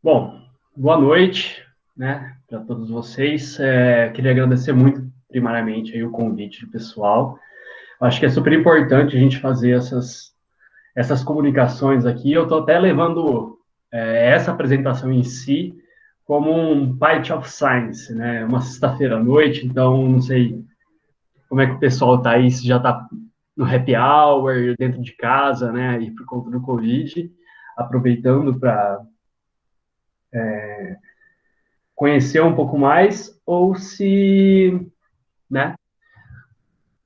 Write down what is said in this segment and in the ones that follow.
Bom, boa noite, né, para todos vocês. Queria agradecer muito, primariamente, aí, o convite do pessoal. Acho que é super importante a gente fazer essas comunicações aqui. Eu estou até levando essa apresentação em si como um Bite of Science, né, uma sexta-feira à noite, então não sei como é que o pessoal está aí, se já está no happy hour, dentro de casa, né, e por conta do Covid, aproveitando para conhecer um pouco mais, ou se, né,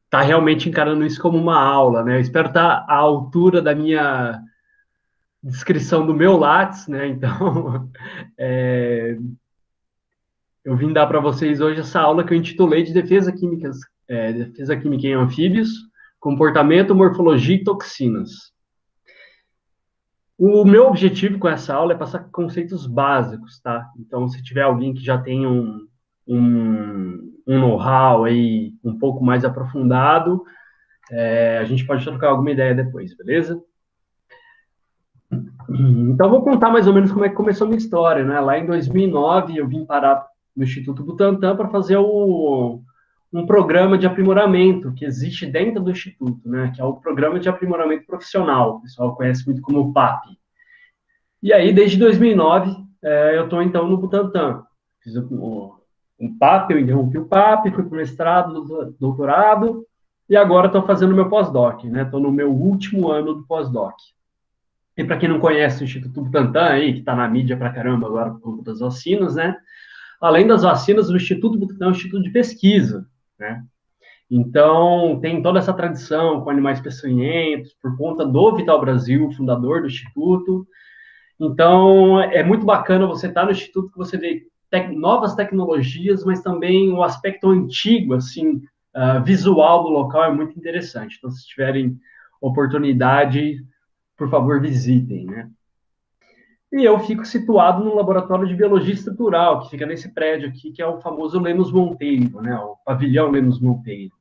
tá realmente encarando isso como uma aula, né? Eu espero estar à altura da minha descrição do meu Lattes, né? Então, é, eu vim dar para vocês hoje essa aula que eu intitulei de defesa química em anfíbios, comportamento, morfologia e toxinas. O meu objetivo com essa aula é passar conceitos básicos, tá? Então, se tiver alguém que já tem um know-how aí um pouco mais aprofundado, a gente pode trocar alguma ideia depois, beleza? Então, vou contar mais ou menos como é que começou a minha história, né? Lá em 2009, eu vim parar no Instituto Butantan para fazer um programa de aprimoramento que existe dentro do Instituto, né? Que é o Programa de Aprimoramento Profissional, o pessoal conhece muito como PAP. E aí, desde 2009, eu estou, então, no Butantan. Fiz um PAP, eu interrompi o PAP, fui para o mestrado, doutorado, e agora estou fazendo meu pós-doc, né? Estou no meu último ano do pós-doc. E para quem não conhece o Instituto Butantan aí, que está na mídia para caramba agora por conta das vacinas, né? Além das vacinas, o Instituto Butantan é um instituto de pesquisa, né? Então, tem toda essa tradição com animais peçonhentos, por conta do Vital Brasil, fundador do Instituto. Então, é muito bacana você estar no Instituto, que você vê novas tecnologias, mas também o aspecto antigo, assim, visual do local é muito interessante. Então, se tiverem oportunidade, por favor, visitem, né? E eu fico situado no laboratório de biologia estrutural, que fica nesse prédio aqui, que é o famoso Lemos Monteiro, né? O pavilhão Lemos Monteiro.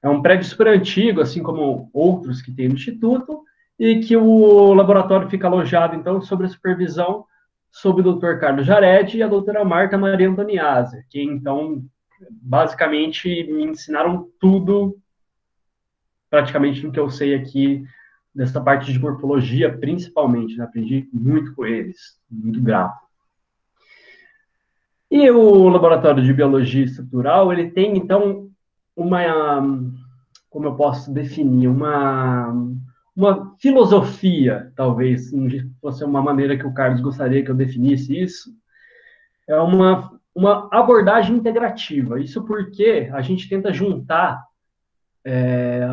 É um prédio super antigo, assim como outros que tem no Instituto, e que o laboratório fica alojado, então, sob a supervisão sob o doutor Carlos Jared e a doutora Marta Maria Antoniazzi, que, então, basicamente me ensinaram tudo, praticamente, do que eu sei aqui, dessa parte de morfologia, principalmente, né? Aprendi muito com eles, muito grato. E o laboratório de biologia estrutural, ele tem, então, uma, como eu posso definir, uma filosofia, talvez, se fosse uma maneira que o Carlos gostaria que eu definisse isso, é uma abordagem integrativa. Isso porque a gente tenta juntar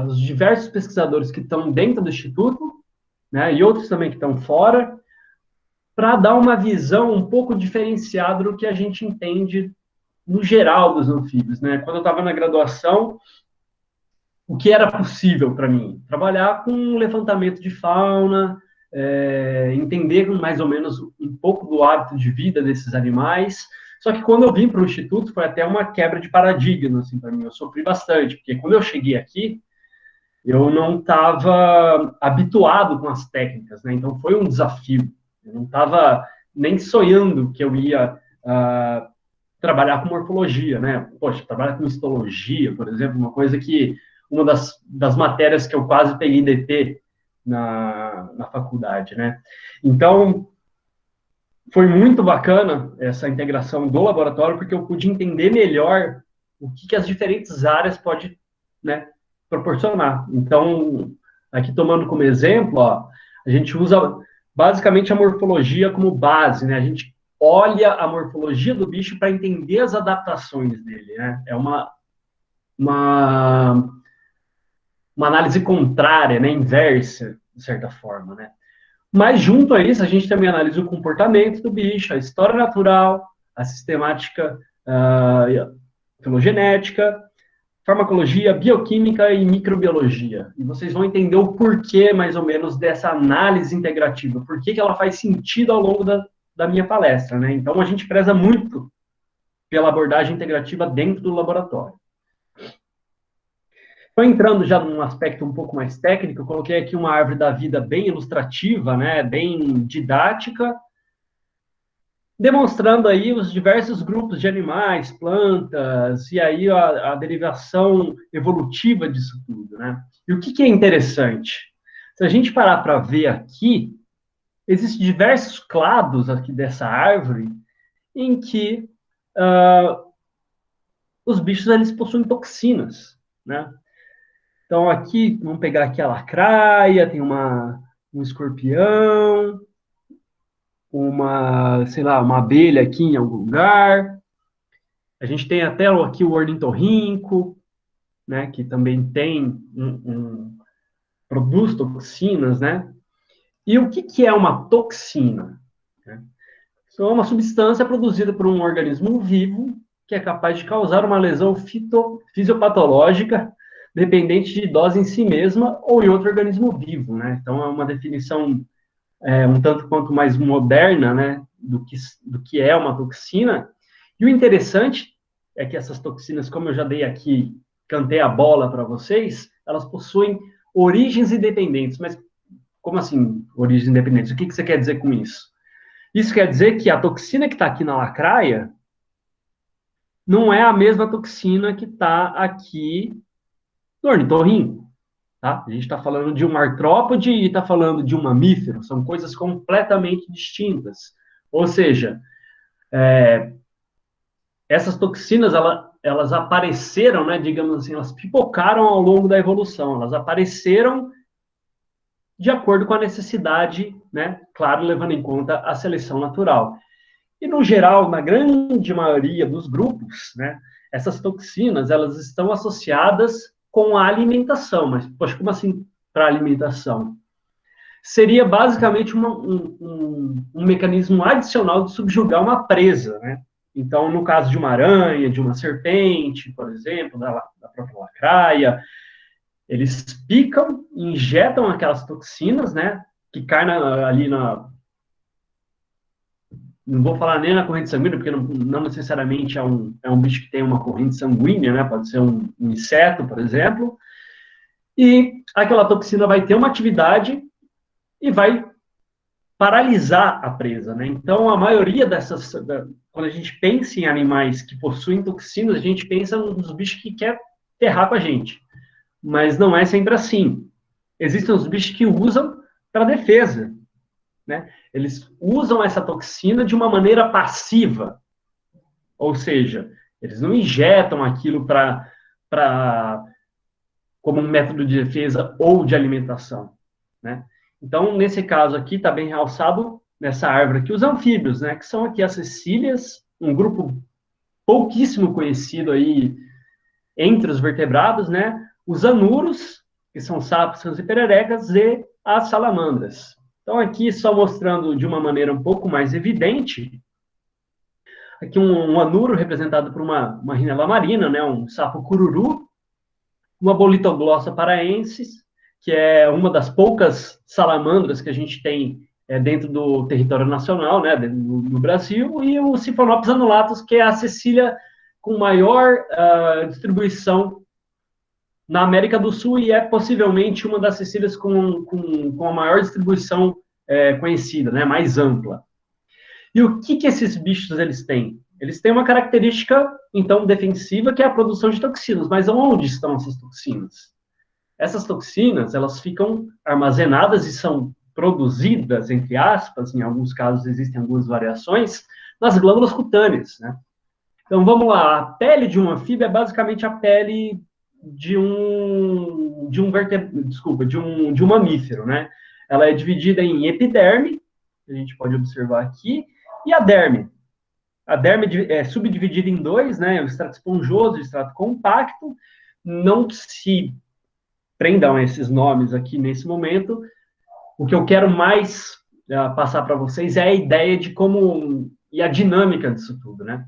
os diversos pesquisadores que estão dentro do Instituto, né, e outros também que estão fora, para dar uma visão um pouco diferenciada do que a gente entende no geral dos anfíbios, né? Quando eu estava na graduação, o que era possível para mim? Trabalhar com levantamento de fauna, entender mais ou menos um pouco do hábito de vida desses animais. Só que quando eu vim para o Instituto, foi até uma quebra de paradigma, assim, para mim. Eu sofri bastante, porque quando eu cheguei aqui, eu não estava habituado com as técnicas, né? Então foi um desafio. Eu não estava nem sonhando que eu ia trabalhar com morfologia, né? Poxa, trabalhar com histologia, por exemplo, uma das matérias que eu quase peguei DP na faculdade, né? Então, foi muito bacana essa integração do laboratório, porque eu pude entender melhor o que as diferentes áreas podem, né, proporcionar. Então, aqui tomando como exemplo, ó, a gente usa basicamente a morfologia como base, né? A gente olha a morfologia do bicho para entender as adaptações dele, né? É uma, uma análise contrária, né? Inversa, de certa forma, né? Mas, junto a isso, a gente também analisa o comportamento do bicho, a história natural, a sistemática filogenética, farmacologia, bioquímica e microbiologia. E vocês vão entender o porquê, mais ou menos, dessa análise integrativa, por que ela faz sentido ao longo da minha palestra, né? Então, a gente preza muito pela abordagem integrativa dentro do laboratório. Estou entrando já num aspecto um pouco mais técnico, eu coloquei aqui uma árvore da vida bem ilustrativa, né, bem didática, demonstrando aí os diversos grupos de animais, plantas, e aí a derivação evolutiva disso tudo, né? E o que é interessante? Se a gente parar para ver aqui, existem diversos clados aqui dessa árvore em que os bichos eles possuem toxinas, né? Então aqui, vamos pegar aqui a lacraia, tem um escorpião, sei lá, uma abelha aqui em algum lugar. A gente tem até aqui o ornitorrinco, né, que também produz toxinas, né? E o que é uma toxina? Isso é uma substância produzida por um organismo vivo que é capaz de causar uma lesão fisiopatológica dependente de dose em si mesma ou em outro organismo vivo, né? Então é uma definição um tanto quanto mais moderna, né, do que é uma toxina. E o interessante é que essas toxinas, como eu já dei aqui, cantei a bola para vocês, elas possuem origens independentes. Mas como assim, origens independentes? O que você quer dizer com isso? Isso quer dizer que a toxina que está aqui na lacraia não é a mesma toxina que está aqui no ornitorrinco. Tá? A gente está falando de um artrópode e está falando de um mamífero, são coisas completamente distintas. Ou seja, essas toxinas, elas apareceram, né, digamos assim, elas pipocaram ao longo da evolução, elas apareceram de acordo com a necessidade, né, claro, levando em conta a seleção natural. E, no geral, na grande maioria dos grupos, né, essas toxinas, elas estão associadas com a alimentação. Mas, poxa, como assim para alimentação? Seria basicamente um mecanismo adicional de subjugar uma presa, né? Então, no caso de uma aranha, de uma serpente, por exemplo, da própria lacraia, eles picam, injetam aquelas toxinas, né? Que caem ali na. Não vou falar nem na corrente sanguínea, porque não necessariamente é um bicho que tem uma corrente sanguínea, né? Pode ser um inseto, por exemplo. E aquela toxina vai ter uma atividade e vai paralisar a presa, né? Então, a maioria quando a gente pensa em animais que possuem toxinas, a gente pensa nos bichos que quer ferrar com a gente. Mas não é sempre assim. Existem os bichos que usam para defesa, né? Eles usam essa toxina de uma maneira passiva, ou seja, eles não injetam aquilo como um método de defesa ou de alimentação, né? Então, nesse caso aqui, está bem realçado nessa árvore aqui, os anfíbios, né? Que são aqui as cecílias, um grupo pouquíssimo conhecido aí entre os vertebrados, né? Os anuros, que são sapos e pererecas, e as salamandras. Então, aqui, só mostrando de uma maneira um pouco mais evidente, aqui um anuro representado por uma rinela marina, né? Um sapo cururu, uma Bolitoglossa paraensis, que é uma das poucas salamandras que a gente tem dentro do território nacional, né, no Brasil, e o Siphonops annulatus, que é a cecília com maior distribuição na América do Sul e é possivelmente uma das cecílias com a maior distribuição conhecida, né, mais ampla. E o que esses bichos eles têm? Eles têm uma característica, então, defensiva, que é a produção de toxinas. Mas onde estão essas toxinas? Essas toxinas, elas ficam armazenadas e são produzidas, entre aspas, em alguns casos existem algumas variações, nas glândulas cutâneas, né? Então, vamos lá. A pele de um anfíbio é basicamente a pele de um mamífero, né? Ela é dividida em epiderme, a gente pode observar aqui, e a derme. A derme é subdividida em dois, né? O extrato esponjoso e o extrato compacto. Não se prendam a esses nomes aqui nesse momento. O que eu quero mais passar para vocês é a ideia de como e a dinâmica disso tudo, né?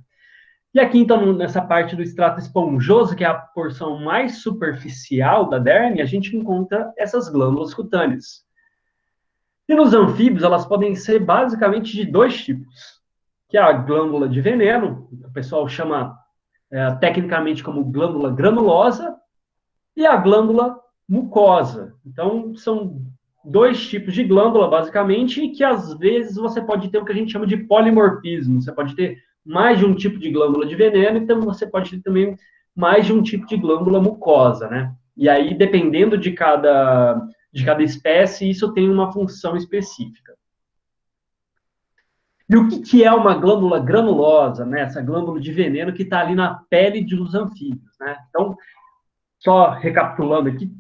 E aqui, então, nessa parte do extrato esponjoso, que é a porção mais superficial da derme, a gente encontra essas glândulas cutâneas. E nos anfíbios, elas podem ser basicamente de dois tipos, que é a glândula de veneno, que o pessoal chama tecnicamente como glândula granulosa, e a glândula mucosa. Então, são dois tipos de glândula, basicamente, e que às vezes você pode ter o que a gente chama de polimorfismo. Você pode ter mais de um tipo de glândula de veneno, então você pode ter também mais de um tipo de glândula mucosa, né? E aí, dependendo de cada espécie, isso tem uma função específica. E o que é uma glândula granulosa, né? Essa glândula de veneno que está ali na pele dos anfíbios, né? Então, só recapitulando aqui,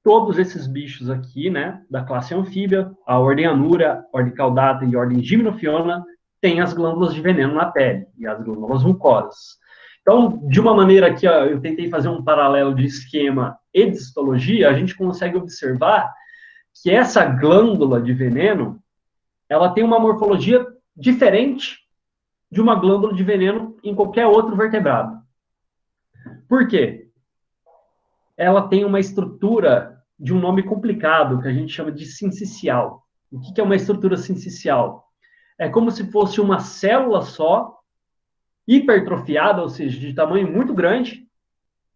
todos esses bichos aqui, né, da classe anfíbia, a ordem Anura, ordem Caudata e a ordem Gymnophiona, têm as glândulas de veneno na pele, e as glândulas mucosas. Então, de uma maneira aqui, ó, eu tentei fazer um paralelo de esquema e de histologia, a gente consegue observar que essa glândula de veneno, ela tem uma morfologia diferente de uma glândula de veneno em qualquer outro vertebrado. Por quê? Ela tem uma estrutura de um nome complicado, que a gente chama de sincicial. O que é uma estrutura sincicial? É como se fosse uma célula só, hipertrofiada, ou seja, de tamanho muito grande,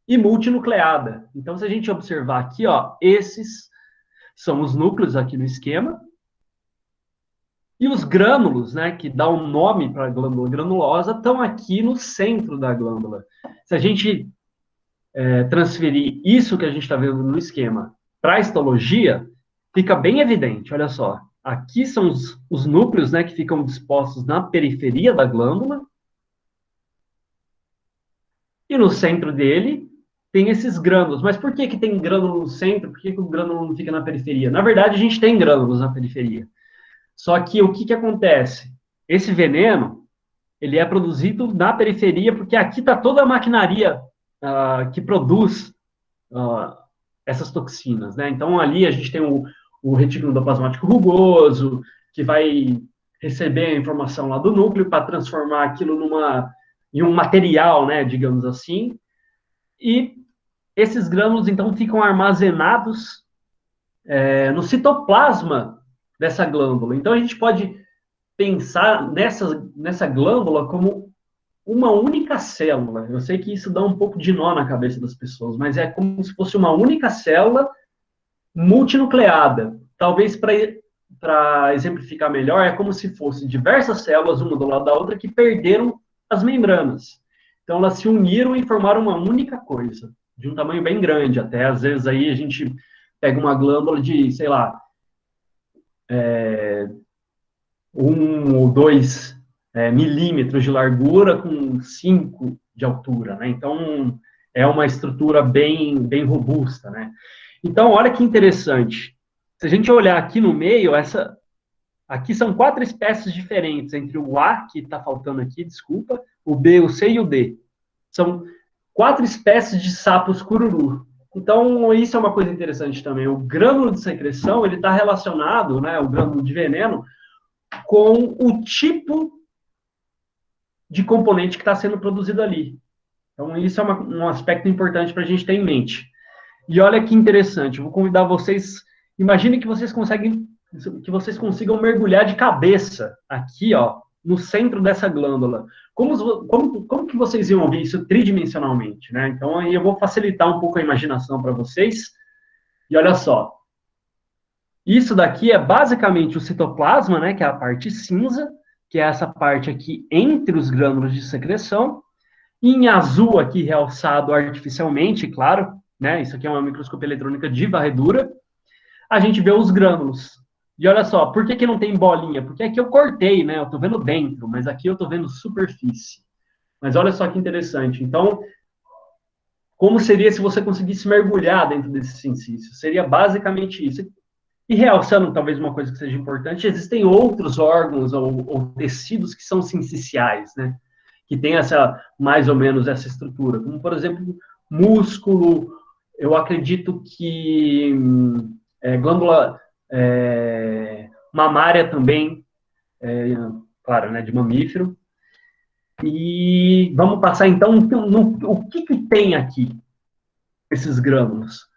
e multinucleada. Então, se a gente observar aqui, ó, esses são os núcleos aqui no esquema, e os grânulos, né, que dá um nome para a glândula granulosa, estão aqui no centro da glândula. Se a gente transferir isso que a gente está vendo no esquema para a histologia, fica bem evidente. Olha só, aqui são os núcleos, né, que ficam dispostos na periferia da glândula, e no centro dele tem esses grânulos. Mas por que tem grânulo no centro? Por que o grânulo não fica na periferia? Na verdade, a gente tem grânulos na periferia. Só que o que acontece? Esse veneno, ele é produzido na periferia, porque aqui está toda a maquinaria que produz essas toxinas, né? Então, ali a gente tem o retículo endoplasmático rugoso, que vai receber a informação lá do núcleo para transformar aquilo em um material, né, digamos assim, e esses grânulos, então, ficam armazenados no citoplasma dessa glândula. Então, a gente pode pensar nessa glândula como uma única célula. Eu sei que isso dá um pouco de nó na cabeça das pessoas, mas é como se fosse uma única célula multinucleada. Talvez para exemplificar melhor, é como se fossem diversas células, uma do lado da outra, que perderam as membranas. Então, elas se uniram e formaram uma única coisa, de um tamanho bem grande. Até, às vezes, aí a gente pega uma glândula de, sei lá, 1 ou 2 milímetros de largura com 5 de altura, né? Então, é uma estrutura bem robusta, né? Então, olha que interessante. Se a gente olhar aqui no meio, aqui são 4 espécies diferentes, entre o A, que está faltando aqui, desculpa, o B, o C e o D. São 4 espécies de sapos cururu. Então, isso é uma coisa interessante também. O grânulo de secreção, ele está relacionado, né, o grânulo de veneno, com o tipo de componente que está sendo produzido ali. Então, isso é um aspecto importante para a gente ter em mente. E olha que interessante, eu vou convidar vocês, imagine que vocês consigam mergulhar de cabeça aqui, ó, no centro dessa glândula. Como que vocês iam ver isso tridimensionalmente, né? Então, aí eu vou facilitar um pouco a imaginação para vocês. E olha só, isso daqui é basicamente o citoplasma, né, que é a parte cinza, que é essa parte aqui entre os grânulos de secreção. Em azul aqui, realçado artificialmente, claro, né, isso aqui é uma microscopia eletrônica de varredura, a gente vê os grânulos. E olha só, por que não tem bolinha? Porque aqui eu cortei, né, eu tô vendo dentro, mas aqui eu tô vendo superfície. Mas olha só que interessante. Então, como seria se você conseguisse mergulhar dentro desse sincício? Seria basicamente isso. E realçando talvez uma coisa que seja importante, existem outros órgãos ou tecidos que são sinciciais, né? Que tem mais ou menos essa estrutura. Como, por exemplo, músculo, eu acredito que glândula mamária também, claro, né, de mamífero. E vamos passar então o que tem aqui, esses grânulos.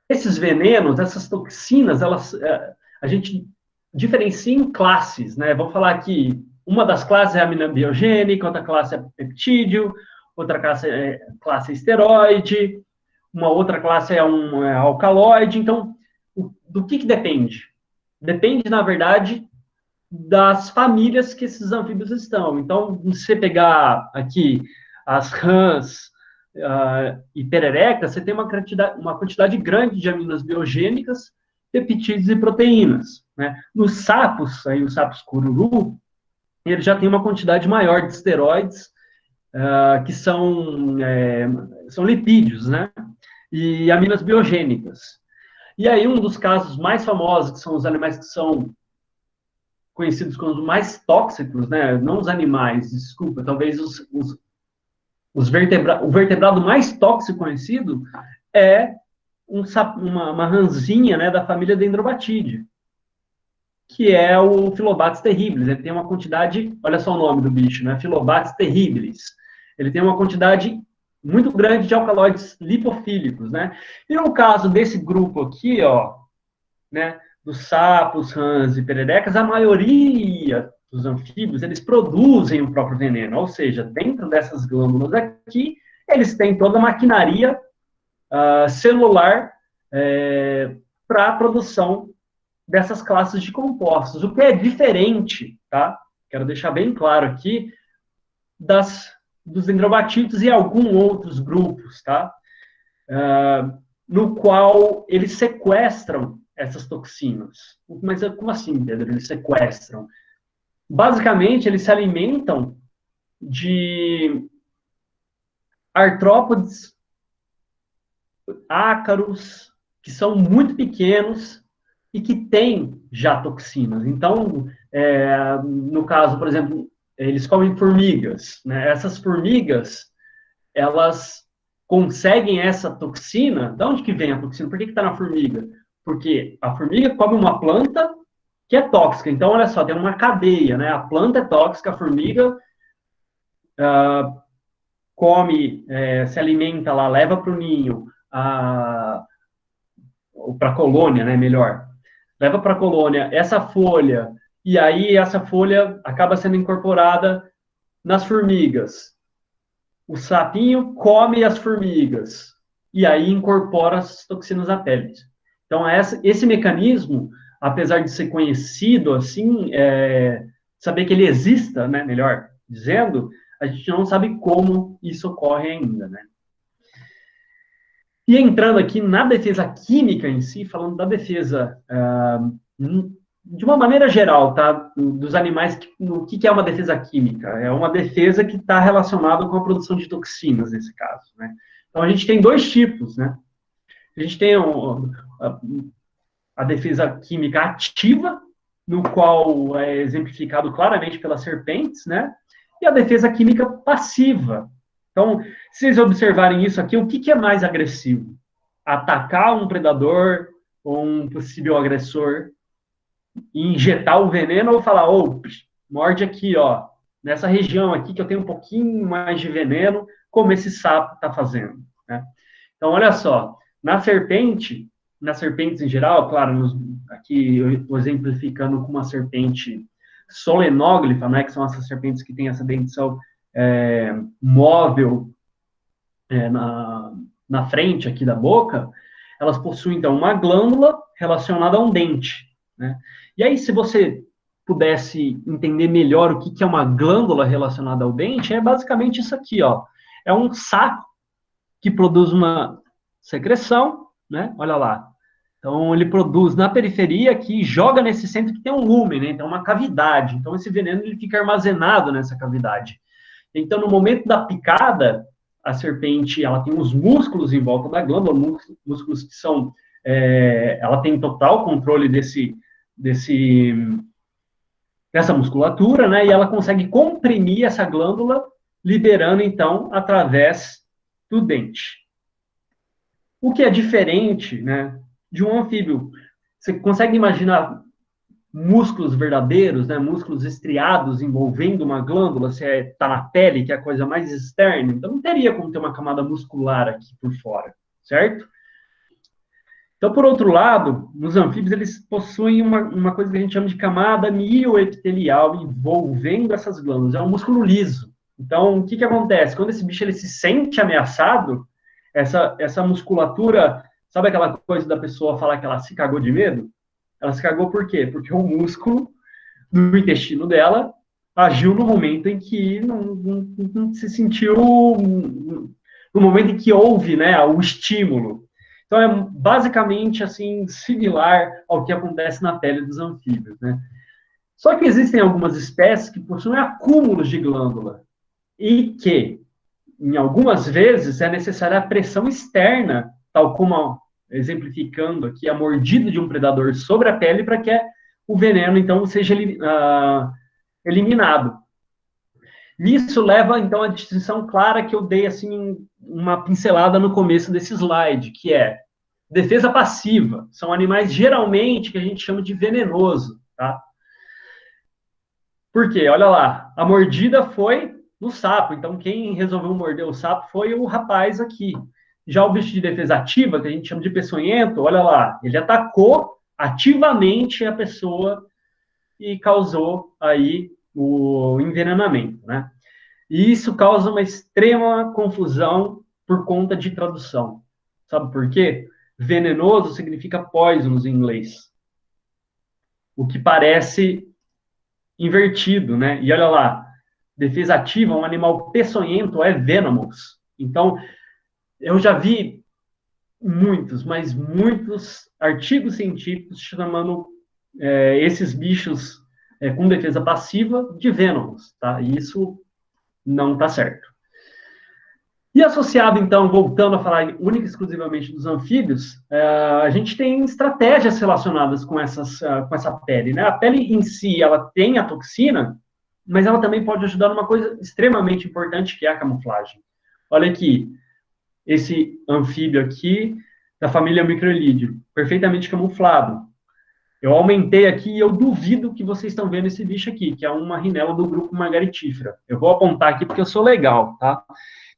Esses venenos, essas toxinas, a gente diferencia em classes, né? Vamos falar aqui, uma das classes é a amina biogênica, outra classe é peptídeo, outra classe é esteroide, uma outra classe é um alcaloide. Então, do que depende? Depende, na verdade, das famílias que esses anfíbios estão. Então, se você pegar aqui as rãs e pererecas, você tem uma quantidade grande de aminas biogênicas, peptídeos e proteínas. Né? Nos sapos, aí os sapos cururu, ele já tem uma quantidade maior de esteroides, que são lipídios, né? E aminas biogênicas. E aí, um dos casos mais famosos, que são os animais que são conhecidos como os mais tóxicos, né? Não os animais, desculpa, talvez o vertebrado mais tóxico conhecido é uma rãzinha, né, da família Dendrobatidae, que é o Phyllobates terribilis. Ele tem uma quantidade, olha só o nome do bicho, né? Phyllobates terribilis. Ele tem uma quantidade muito grande de alcaloides lipofílicos, né? E no caso desse grupo aqui, ó, né, dos sapos, rãs e pererecas, a maioria dos anfíbios, eles produzem o próprio veneno, ou seja, dentro dessas glândulas aqui, eles têm toda a maquinaria celular para a produção dessas classes de compostos, o que é diferente, tá? Quero deixar bem claro aqui, dos dendrobatitos e alguns outros grupos, tá? No qual eles sequestram essas toxinas. Mas como assim, Pedro? Eles sequestram? Basicamente, eles se alimentam de artrópodes, ácaros, que são muito pequenos e que têm já toxinas. Então, no caso, por exemplo, eles comem formigas, né? Essas formigas, elas conseguem essa toxina. De onde que vem a toxina? Por que está na formiga? Porque a formiga come uma planta que é tóxica. Então, olha só, tem uma cadeia, né? A planta é tóxica, a formiga come, se alimenta lá, leva para o ninho, ou para a colônia, né? Melhor. Leva para a colônia essa folha, e aí essa folha acaba sendo incorporada nas formigas. O sapinho come as formigas, e aí incorpora as toxinas à pele. Então, esse mecanismo, apesar de ser conhecido, assim, saber que ele exista, né, melhor dizendo, a gente não sabe como isso ocorre ainda, né? E entrando aqui na defesa química em si, falando da defesa de uma maneira geral, tá? Dos animais, o que é uma defesa química? É uma defesa que está relacionada com a produção de toxinas, nesse caso, né? Então, a gente tem dois tipos, né? A gente tem a defesa química ativa, no qual é exemplificado claramente pelas serpentes, né? E a defesa química passiva. Então, se vocês observarem isso aqui, o que é mais agressivo? Atacar um predador ou um possível agressor e injetar o veneno ou falar, morde aqui, ó, nessa região aqui que eu tenho um pouquinho mais de veneno, como esse sapo está fazendo, né? Então, olha só, nas serpentes em geral, claro, aqui eu estou exemplificando com uma serpente solenóglifa, né, que são essas serpentes que têm essa dentição móvel na frente aqui da boca, elas possuem, então, uma glândula relacionada a um dente, né? E aí, se você pudesse entender melhor o que é uma glândula relacionada ao dente, é basicamente isso aqui, ó. É um saco que produz uma secreção, né? Olha lá. Então, ele produz na periferia aqui, joga nesse centro que tem um lumen, né? Então, uma cavidade. Então, esse veneno ele fica armazenado nessa cavidade. Então, no momento da picada, a serpente ela tem os músculos em volta da glândula, músculos que são... ela tem total controle dessa musculatura, né? E ela consegue comprimir essa glândula, liberando, então, através do dente. O que é diferente, né, de um anfíbio. Você consegue imaginar músculos verdadeiros, né, músculos estriados envolvendo uma glândula, se está na pele, que é a coisa mais externa? Então, não teria como ter uma camada muscular aqui por fora, certo? Então, por outro lado, nos anfíbios, eles possuem uma coisa que a gente chama de camada mioepitelial envolvendo essas glândulas. É um músculo liso. Então, o que acontece? Quando esse bicho ele se sente ameaçado, essa musculatura Sabe aquela coisa da pessoa falar que ela se cagou de medo? Ela se cagou por quê? Porque o músculo do intestino dela agiu no momento em que não se sentiu, no momento em que houve, né, o estímulo. Então é basicamente assim similar ao que acontece na pele dos anfíbios, né? Só que existem algumas espécies que possuem acúmulos de glândula e que, em algumas vezes, é necessária a pressão externa, tal como exemplificando aqui a mordida de um predador sobre a pele para que o veneno então seja eliminado. Isso leva, então, à distinção clara que eu dei, assim, uma pincelada no começo desse slide, que é defesa passiva. São animais, geralmente, que a gente chama de venenoso, tá? Por quê? Olha lá, a mordida foi no sapo, então quem resolveu morder o sapo foi o rapaz aqui. Já o bicho de defesa ativa, que a gente chama de peçonhento, olha lá, ele atacou ativamente a pessoa e causou aí o envenenamento, né? E isso causa uma extrema confusão por conta de tradução. Sabe por quê? Venenoso significa poisonous em inglês. O que parece invertido, né? E olha lá, defesa ativa, um animal peçonhento é venomous. Então, eu já vi muitos, mas muitos artigos científicos chamando esses bichos com defesa passiva de venomous, tá? E isso não está certo. E associado, então, voltando a falar única e exclusivamente dos anfíbios, a gente tem estratégias relacionadas com essa pele, né? A pele em si, ela tem a toxina, mas ela também pode ajudar numa coisa extremamente importante, que é a camuflagem. Olha aqui, esse anfíbio aqui, da família Microelídeo, perfeitamente camuflado. Eu aumentei aqui e eu duvido que vocês estão vendo esse bicho aqui, que é uma rinela do grupo Margaritífera. Eu vou apontar aqui porque eu sou legal, tá?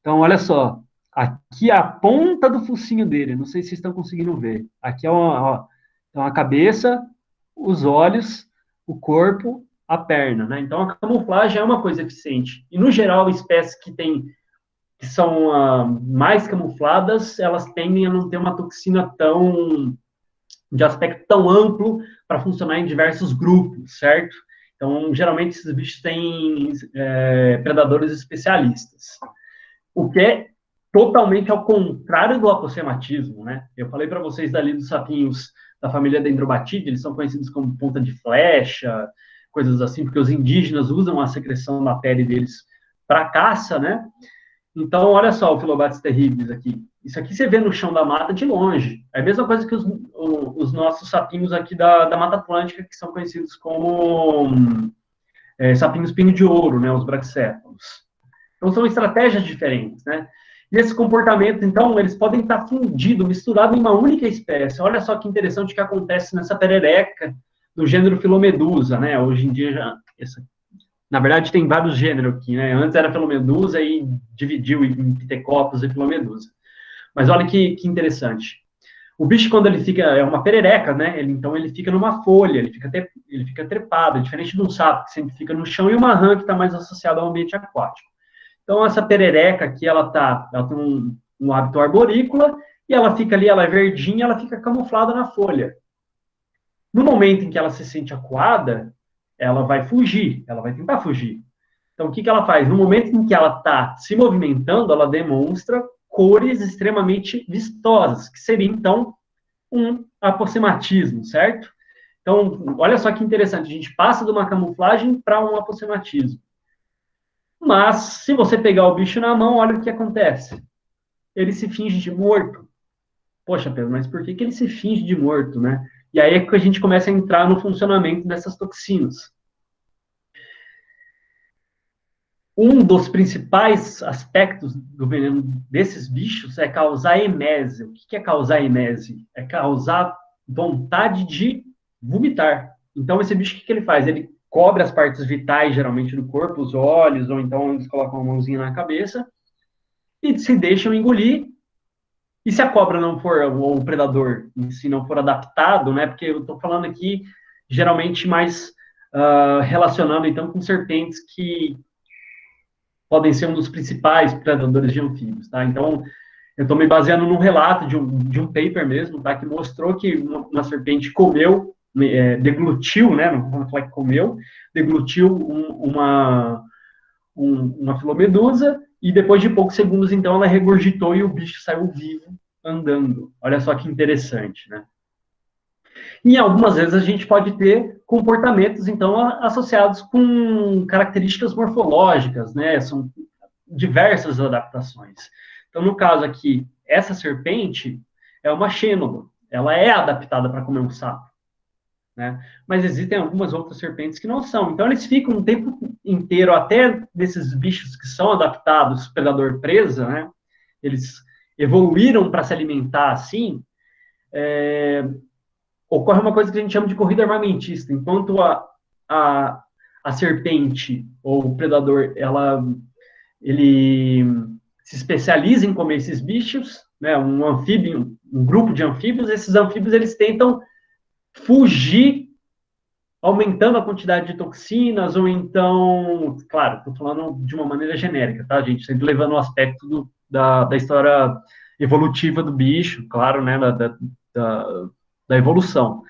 Então, olha só. Aqui é a ponta do focinho dele. Não sei se vocês estão conseguindo ver. Aqui é então a cabeça, os olhos, o corpo, a perna, né? Então, a camuflagem é uma coisa eficiente. E, no geral, espécies que são mais camufladas, elas tendem a não ter uma toxina de aspecto tão amplo para funcionar em diversos grupos, certo? Então, geralmente, esses bichos têm predadores especialistas. O que é totalmente ao contrário do apossematismo, né? Eu falei para vocês dali dos sapinhos da família Dendrobatide, eles são conhecidos como ponta de flecha, coisas assim, porque os indígenas usam a secreção da pele deles para caça, né? Então, olha só o Phyllobates terribilis aqui. Isso aqui você vê no chão da mata de longe. É a mesma coisa que os nossos sapinhos aqui da Mata Atlântica, que são conhecidos como sapinhos pinho de ouro, né? Os braxéfalos. Então, são estratégias diferentes, né? E esses comportamentos, então, eles podem estar fundidos, misturados em uma única espécie. Olha só que interessante o que acontece nessa perereca do gênero Filomedusa, né? Hoje em dia, na verdade, tem vários gêneros aqui, né? Antes era Filomedusa e dividiu em Pithecopus e Filomedusa. Mas olha que interessante. O bicho, quando ele fica, é uma perereca, né? Então ele fica numa folha, ele fica trepado, diferente de um sapo, que sempre fica no chão, e uma rã que está mais associada ao ambiente aquático. Então, essa perereca aqui, ela tem um hábito arborícola, e ela fica ali, ela é verdinha, ela fica camuflada na folha. No momento em que ela se sente acuada, ela vai fugir, ela vai tentar fugir. Então, o que ela faz? No momento em que ela está se movimentando, ela demonstra cores extremamente vistosas, que seria, então, um apossematismo, certo? Então, olha só que interessante, a gente passa de uma camuflagem para um apossematismo. Mas, se você pegar o bicho na mão, olha o que acontece. Ele se finge de morto. Poxa, Pedro, mas por que ele se finge de morto, né? E aí é que a gente começa a entrar no funcionamento dessas toxinas. Um dos principais aspectos do veneno desses bichos é causar emese. O que é causar emese? É causar vontade de vomitar. Então, esse bicho, o que ele faz? Ele cobre as partes vitais, geralmente, do corpo, os olhos, ou então eles colocam uma mãozinha na cabeça, e se deixam engolir. E se a cobra não for, ou o predador em si não for adaptado, né? Porque eu estou falando aqui, geralmente, mais relacionando, então, com serpentes que podem ser um dos principais predadores de anfíbios, tá? Então, Eu estou me baseando num relato de um paper mesmo, tá? Que mostrou que uma serpente comeu, deglutiu, né? Não vamos falar que comeu, deglutiu uma filomedusa e depois de poucos segundos, então, ela regurgitou e o bicho saiu vivo andando. Olha só que interessante, né? E algumas vezes a gente pode ter comportamentos, então, associados com características morfológicas, né? São diversas adaptações. Então, no caso aqui, essa serpente é uma xênodo. Ela é adaptada para comer um sapo, né? Mas existem algumas outras serpentes que não são. Então, eles ficam um tempo inteiro, até desses bichos que são adaptados, predador-presa, né? Eles evoluíram para se alimentar assim. Ocorre uma coisa que a gente chama de corrida armamentista. Enquanto a, a serpente ou o predador, ele se especializa em comer esses bichos, né? Um anfíbio, um grupo de anfíbios. Esses anfíbios eles tentam fugir, aumentando a quantidade de toxinas, ou então, claro, estou falando de uma maneira genérica, tá, gente? Sempre levando o aspecto da história evolutiva do bicho, claro, né? Da evolução.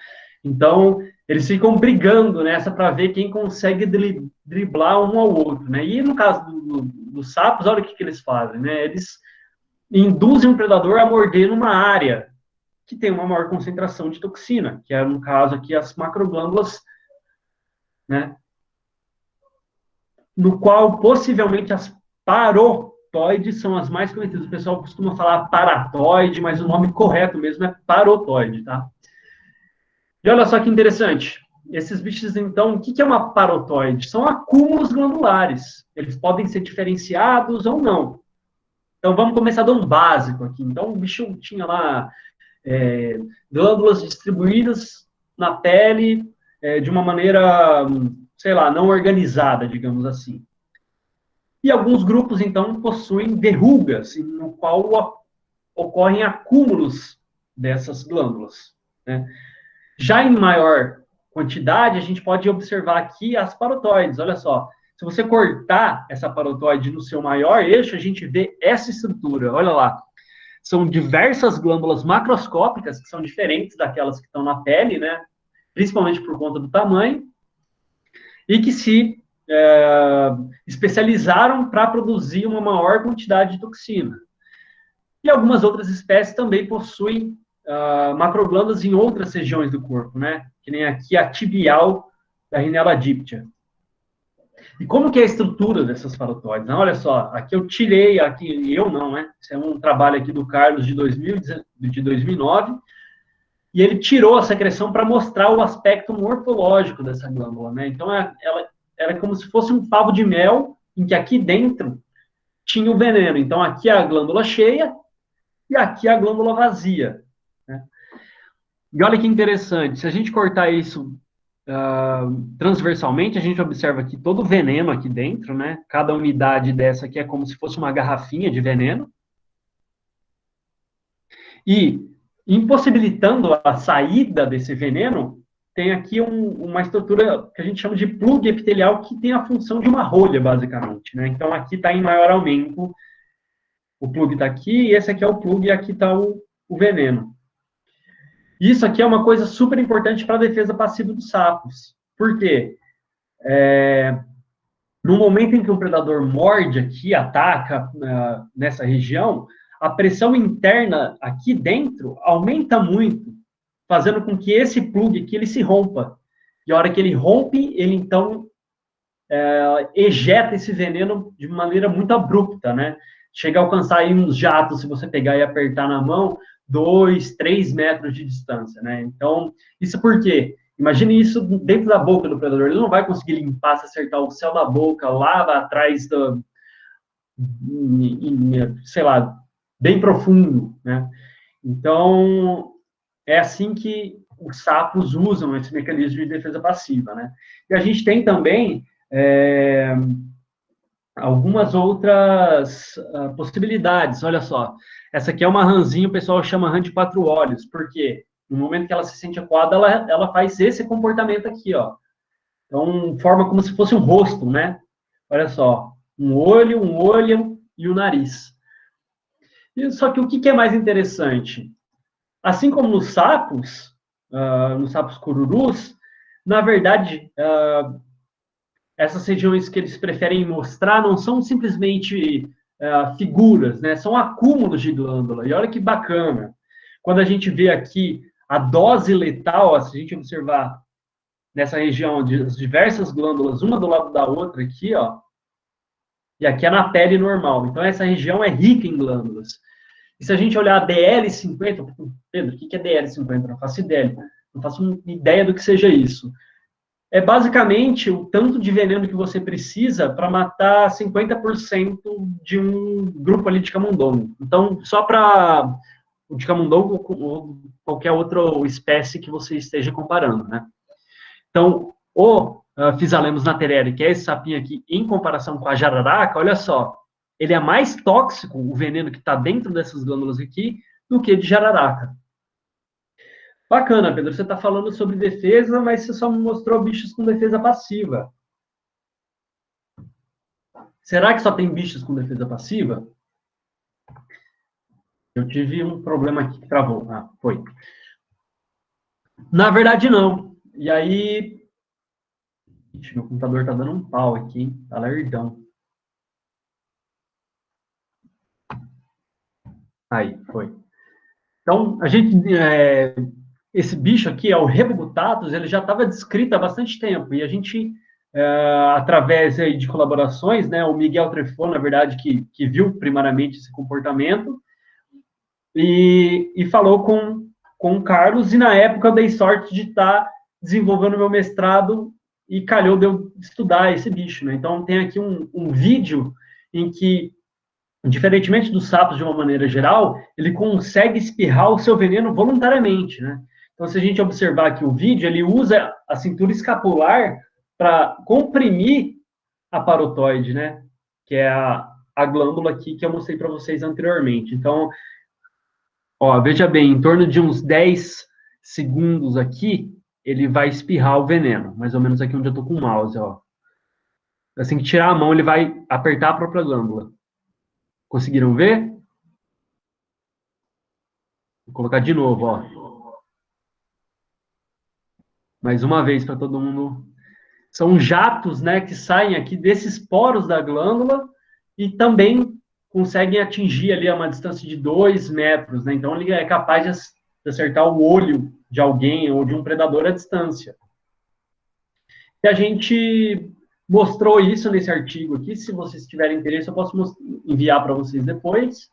Então, eles ficam brigando nessa para ver quem consegue driblar um ao outro, né? E no caso dos sapos, olha o que eles fazem, né? Eles induzem o predador a morder numa área que tem uma maior concentração de toxina, que é, no caso aqui, as macroglândulas, né? No qual, possivelmente, as parotoides são as mais conhecidas. O pessoal costuma falar paratoide, mas o nome correto mesmo é parotoide, tá? E olha só que interessante. Esses bichos, então, o que é uma parotoide? São acúmulos glandulares. Eles podem ser diferenciados ou não. Então, vamos começar do básico aqui. Então, o bicho tinha lá glândulas distribuídas na pele de uma maneira, sei lá, não organizada, digamos assim. E alguns grupos, então, possuem verrugas, no qual ocorrem acúmulos dessas glândulas, né? Já em maior quantidade, a gente pode observar aqui as parotoides. Olha só, se você cortar essa parotoide no seu maior eixo, a gente vê essa estrutura. Olha lá, são diversas glândulas macroscópicas, que são diferentes daquelas que estão na pele, né? Principalmente por conta do tamanho, e que se especializaram para produzir uma maior quantidade de toxina. E algumas outras espécies também possuem macroglândulas em outras regiões do corpo, né? Que nem aqui a tibial da Rhinella diptia. E como que é a estrutura dessas parotoides? Olha só, aqui eu tirei, aqui eu não, né? Isso é um trabalho aqui do Carlos de 2009, e ele tirou a secreção para mostrar o aspecto morfológico dessa glândula, né? Então, ela é como se fosse um favo de mel, em que aqui dentro tinha o veneno. Então, aqui é a glândula cheia e aqui é a glândula vazia, né? E olha que interessante, se a gente cortar isso transversalmente, a gente observa aqui todo o veneno aqui dentro, né? Cada unidade dessa aqui é como se fosse uma garrafinha de veneno. E, impossibilitando a saída desse veneno, tem aqui uma estrutura que a gente chama de plug epitelial, que tem a função de uma rolha, basicamente, né? Então, aqui está em maior aumento, o plug está aqui, e esse aqui é o plug, e aqui está o veneno. Isso aqui é uma coisa super importante para a defesa passiva dos sapos. Por quê? No momento em que um predador morde aqui, ataca nessa região, a pressão interna aqui dentro aumenta muito, fazendo com que esse plug aqui ele se rompa. E a hora que ele rompe, ele então ejeta esse veneno de maneira muito abrupta, né? Chega a alcançar aí uns jatos, se você pegar e apertar na mão, 2, 3 metros de distância, né? Então, isso por quê? Imagine isso dentro da boca do predador. Ele não vai conseguir limpar, se acertar o céu da boca, lá atrás, sei lá, bem profundo, né? Então, é assim que os sapos usam esse mecanismo de defesa passiva, né? E a gente tem também algumas outras possibilidades. Olha só, essa aqui é uma rãzinha, o pessoal chama rã de 4 olhos, porque no momento que ela se sente acuada, ela faz esse comportamento aqui, ó. Então, forma como se fosse um rosto, né? Olha só, um olho e o nariz. Só que o que é mais interessante? Assim como nos sapos cururus, na verdade, essas regiões que eles preferem mostrar não são simplesmente figuras, né? São acúmulos de glândula. E olha que bacana. Quando a gente vê aqui a dose letal, se a gente observar nessa região as diversas glândulas, uma do lado da outra aqui, ó, e aqui é na pele normal. Então, essa região é rica em glândulas. E se a gente olhar a DL50, Pedro, o que é DL50? Não faço ideia. Não faço ideia do que seja isso. É basicamente o tanto de veneno que você precisa para matar 50% de um grupo ali de camundongo. Então, só para o de camundongo ou qualquer outra espécie que você esteja comparando, né? Então, o Physalenus naterere, que é esse sapinho aqui, em comparação com a jararaca, olha só, ele é mais tóxico, o veneno que está dentro dessas glândulas aqui, do que de jararaca. Bacana, Pedro, você está falando sobre defesa, mas você só me mostrou bichos com defesa passiva. Será que só tem bichos com defesa passiva? Eu tive um problema aqui que travou. Ah, foi. Na verdade, não. E aí... Ixi, meu computador tá dando um pau aqui, hein? Tá lerdão. Aí, foi. Então, a gente... esse bicho aqui, é o Rebugutatus, ele já estava descrito há bastante tempo. E a gente... através aí de colaborações, né, o Miguel Trefon, na verdade, que viu primariamente esse comportamento, e falou com o Carlos, e na época eu dei sorte de estar desenvolvendo meu mestrado, e calhou de eu estudar esse bicho, né? Então tem aqui um vídeo em que, diferentemente dos sapos de uma maneira geral, ele consegue espirrar o seu veneno voluntariamente, né? Então, se a gente observar aqui o vídeo, ele usa a cintura escapular para comprimir a parotoide, né? Que é a glândula aqui que eu mostrei para vocês anteriormente. Então, ó, veja bem, em torno de uns 10 segundos aqui, ele vai espirrar o veneno. Mais ou menos aqui onde eu tô com o mouse, ó. Assim que tirar a mão, ele vai apertar a própria glândula. Conseguiram ver? Vou colocar de novo, ó. Mais uma vez para todo mundo. São jatos, né, que saem aqui desses poros da glândula e também conseguem atingir ali a uma distância de 2 metros, né? Então ele é capaz de acertar o olho de alguém ou de um predador à distância. E a gente mostrou isso nesse artigo aqui. Se vocês tiverem interesse, eu posso enviar para vocês depois.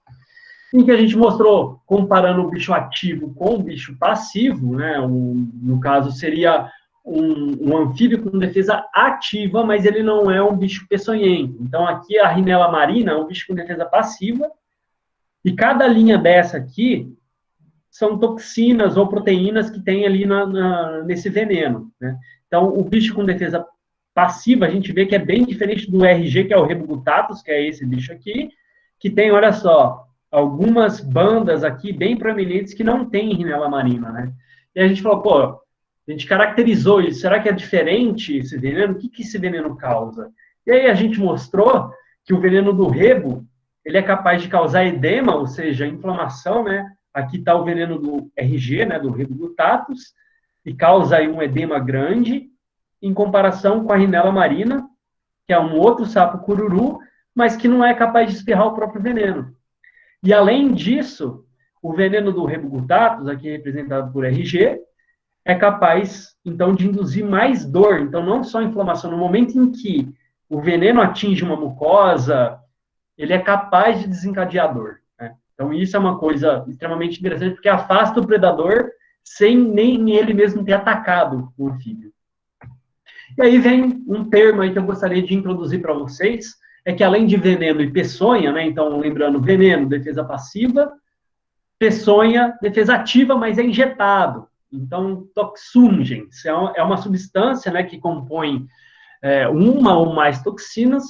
Em que a gente mostrou, comparando o bicho ativo com o bicho passivo, né? No caso, seria um anfíbio com defesa ativa, mas ele não é um bicho peçonhento. Então, aqui a Rhinella marina é um bicho com defesa passiva, e cada linha dessa aqui são toxinas ou proteínas que tem ali nesse veneno, né? Então, o bicho com defesa passiva, a gente vê que é bem diferente do RG, que é o Rebugutatus, que é esse bicho aqui, que tem, olha só, algumas bandas aqui bem proeminentes que não tem Rhinella marina, né? E a gente falou, pô, a gente caracterizou isso, será que é diferente esse veneno? O que esse veneno causa? E aí a gente mostrou que o veneno do rebo, ele é capaz de causar edema, ou seja, inflamação, né? Aqui está o veneno do RG, né, do Rebugutatus, e causa aí um edema grande, em comparação com a Rhinella marina, que é um outro sapo cururu, mas que não é capaz de espirrar o próprio veneno. E, além disso, o veneno do Rebugutatus, aqui representado por RG, é capaz, então, de induzir mais dor. Então, não só inflamação. No momento em que o veneno atinge uma mucosa, ele é capaz de desencadear dor. Né? Então, isso é uma coisa extremamente interessante, porque afasta o predador sem nem ele mesmo ter atacado o anfíbio. E aí vem um termo aí que eu gostaria de introduzir para vocês, é que além de veneno e peçonha, né, então lembrando, veneno, defesa passiva, peçonha, defesa ativa, mas é injetado. Então, toxungens é uma substância, né, que compõe uma ou mais toxinas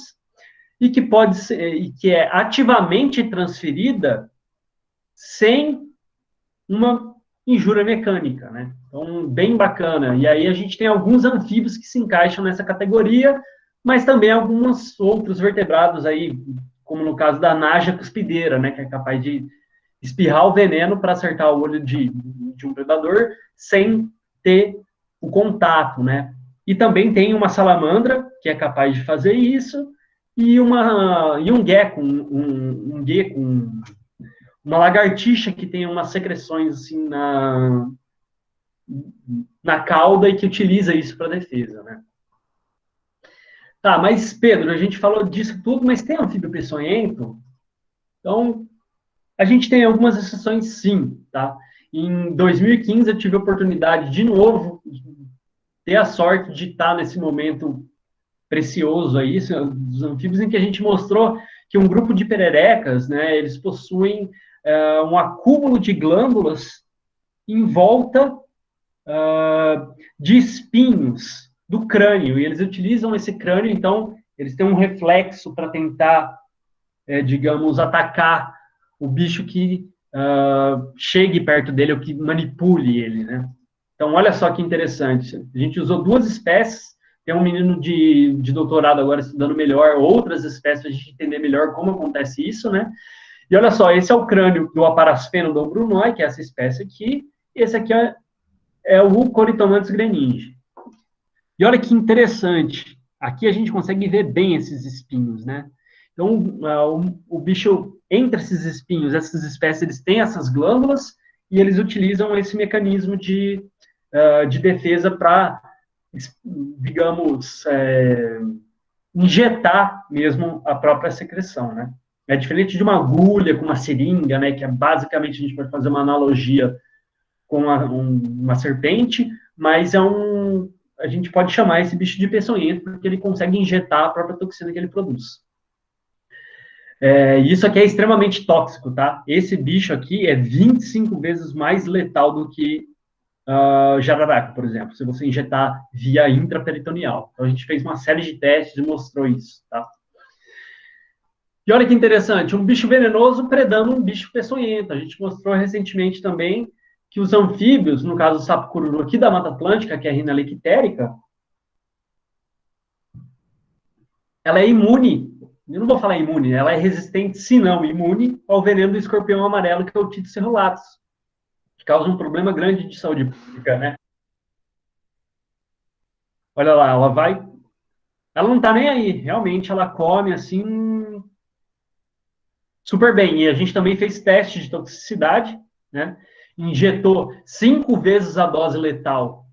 e que pode ser, e que é ativamente transferida sem uma injúria mecânica, né? Então, bem bacana. E aí a gente tem alguns anfíbios que se encaixam nessa categoria, mas também alguns outros vertebrados aí, como no caso da naja cuspideira, né, que é capaz de espirrar o veneno para acertar o olho de um predador sem ter o contato, né? E também tem uma salamandra que é capaz de fazer isso e um gecko, uma lagartixa que tem umas secreções assim na cauda e que utiliza isso para defesa, né? Tá, mas Pedro, a gente falou disso tudo, mas tem anfíbio peçonhento? Então, a gente tem algumas exceções sim, tá? Em 2015 eu tive a oportunidade de novo de ter a sorte de estar nesse momento precioso aí, dos anfíbios, em que a gente mostrou que um grupo de pererecas, né, eles possuem um acúmulo de glândulas em volta de espinhos do crânio, e eles utilizam esse crânio, então, eles têm um reflexo para tentar, digamos, atacar o bicho que chegue perto dele ou que manipule ele, né? Então, olha só que interessante. A gente usou duas espécies, tem um menino de doutorado agora estudando melhor outras espécies para a gente entender melhor como acontece isso, né? E olha só, esse é o crânio do Aparasphenodon brunoi, que é essa espécie aqui, e esse aqui é o Corytomantis greningi. E olha que interessante, aqui a gente consegue ver bem esses espinhos, né? Então, o bicho, entre esses espinhos, essas espécies, eles têm essas glândulas e eles utilizam esse mecanismo de defesa para, digamos, injetar mesmo a própria secreção, né? É diferente de uma agulha com uma seringa, né? Que é basicamente a gente pode fazer uma analogia com uma serpente, mas a gente pode chamar esse bicho de peçonhento porque ele consegue injetar a própria toxina que ele produz. Isso aqui é extremamente tóxico, tá? Esse bicho aqui é 25 vezes mais letal do que jararaca, por exemplo, se você injetar via intraperitoneal. Então, a gente fez uma série de testes e mostrou isso, tá? E olha que interessante, um bicho venenoso predando um bicho peçonhento. A gente mostrou recentemente também que os anfíbios, no caso o sapo cururu aqui da Mata Atlântica, que é a Rhina lictérica, ela é imune, eu não vou falar imune, ela é resistente, se não imune, ao veneno do escorpião amarelo, que é o Titus cerulatus, que causa um problema grande de saúde pública, né? Olha lá, ela não tá nem aí, realmente ela come assim super bem. E a gente também fez teste de toxicidade, né? Injetou 5 vezes a dose letal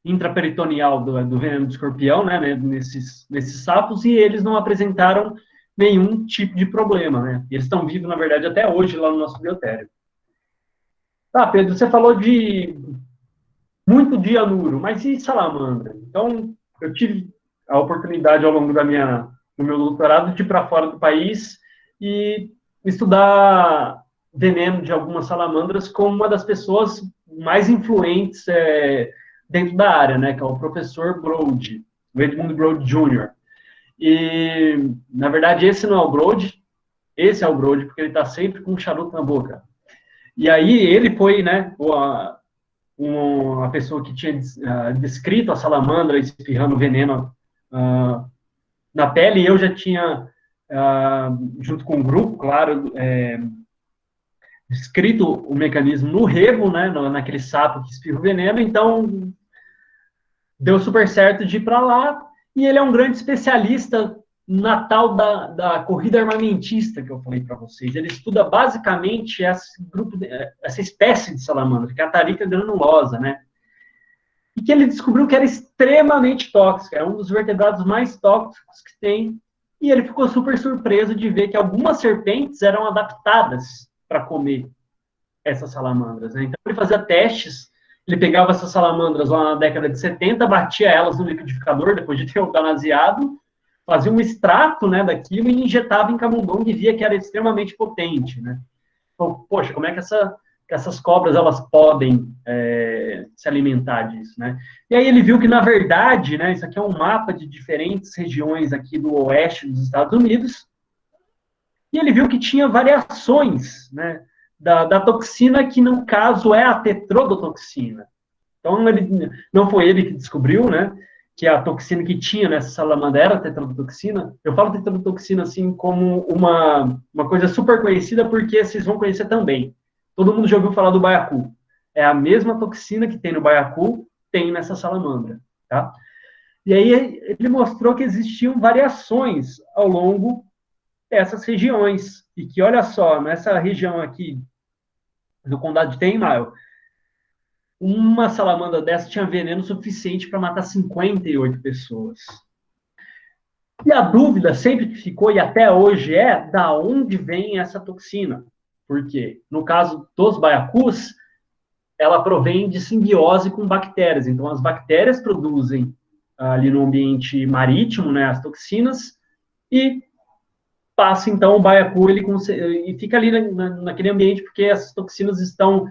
intraperitoneal do veneno do escorpião, né? Nesses sapos, e eles não apresentaram nenhum tipo de problema, né? E eles estão vivos, na verdade, até hoje lá no nosso biotério. Tá, Pedro, você falou de muito dianuro, mas e salamandra? Então, eu tive a oportunidade ao longo do meu doutorado de ir para fora do país e estudar veneno de algumas salamandras com uma das pessoas mais influentes dentro da área, né, que é o professor Brode, o Edmund Brode Jr. E, na verdade, esse não é o Brode, esse é o Brode, porque ele está sempre com um charuto na boca. E aí ele foi, né, uma pessoa que tinha descrito a salamandra espirrando veneno na pele, e eu já tinha, junto com o grupo, claro, descrito o mecanismo no rego, né, naquele sapo que espirra o veneno, então deu super certo de ir para lá, e ele é um grande especialista na tal da corrida armamentista que eu falei para vocês. Ele estuda basicamente essa espécie de salamandra, que é a Tarica granulosa, né? E que ele descobriu que era extremamente tóxica, é um dos vertebrados mais tóxicos que tem, e ele ficou super surpreso de ver que algumas serpentes eram adaptadas para comer essas salamandras, né? Então ele fazia testes, ele pegava essas salamandras lá na década de 70, batia elas no liquidificador, depois de ter eutanasiado, fazia um extrato, né, daquilo e injetava em camundongo e via que era extremamente potente, né? Então, poxa, como é que essas cobras elas podem se alimentar disso, né? E aí ele viu que, na verdade, né, isso aqui é um mapa de diferentes regiões aqui do oeste dos Estados Unidos, e ele viu que tinha variações, né, da toxina, que no caso é a tetrodotoxina. Então, não foi ele que descobriu, né? que a toxina que tinha nessa salamandra era a tetrodotoxina. Eu falo tetrodotoxina assim como uma coisa super conhecida, porque vocês vão conhecer também. Todo mundo já ouviu falar do baiacu. É a mesma toxina que tem no baiacu, tem nessa salamandra, tá? E aí ele mostrou que existiam variações ao longo dessas regiões. E que, olha só, nessa região aqui do condado de Ten Mile, uma salamandra dessa tinha veneno suficiente para matar 58 pessoas. E a dúvida sempre que ficou, e até hoje é, da onde vem essa toxina? Porque, no caso dos baiacus, ela provém de simbiose com bactérias. Então, as bactérias produzem ali no ambiente marítimo, né, as toxinas, e passa, então, o baiacu, e fica ali naquele ambiente, porque essas toxinas estão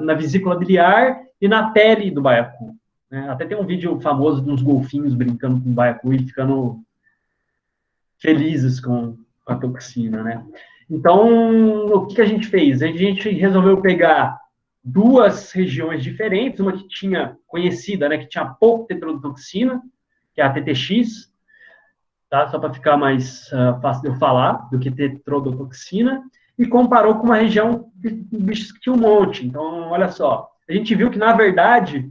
na vesícula biliar e na pele do baiacu. Né? Até tem um vídeo famoso de uns golfinhos brincando com o baiacu e ficando felizes com a toxina, né? Então, o que a gente fez? A gente resolveu pegar duas regiões diferentes, uma que tinha conhecida, né, que tinha pouco tetrodotoxina, que é a TTX, tá? Só para ficar mais fácil de eu falar do que tetrodotoxina, e comparou com uma região de bichos que tinha um monte. Então, olha só, a gente viu que, na verdade,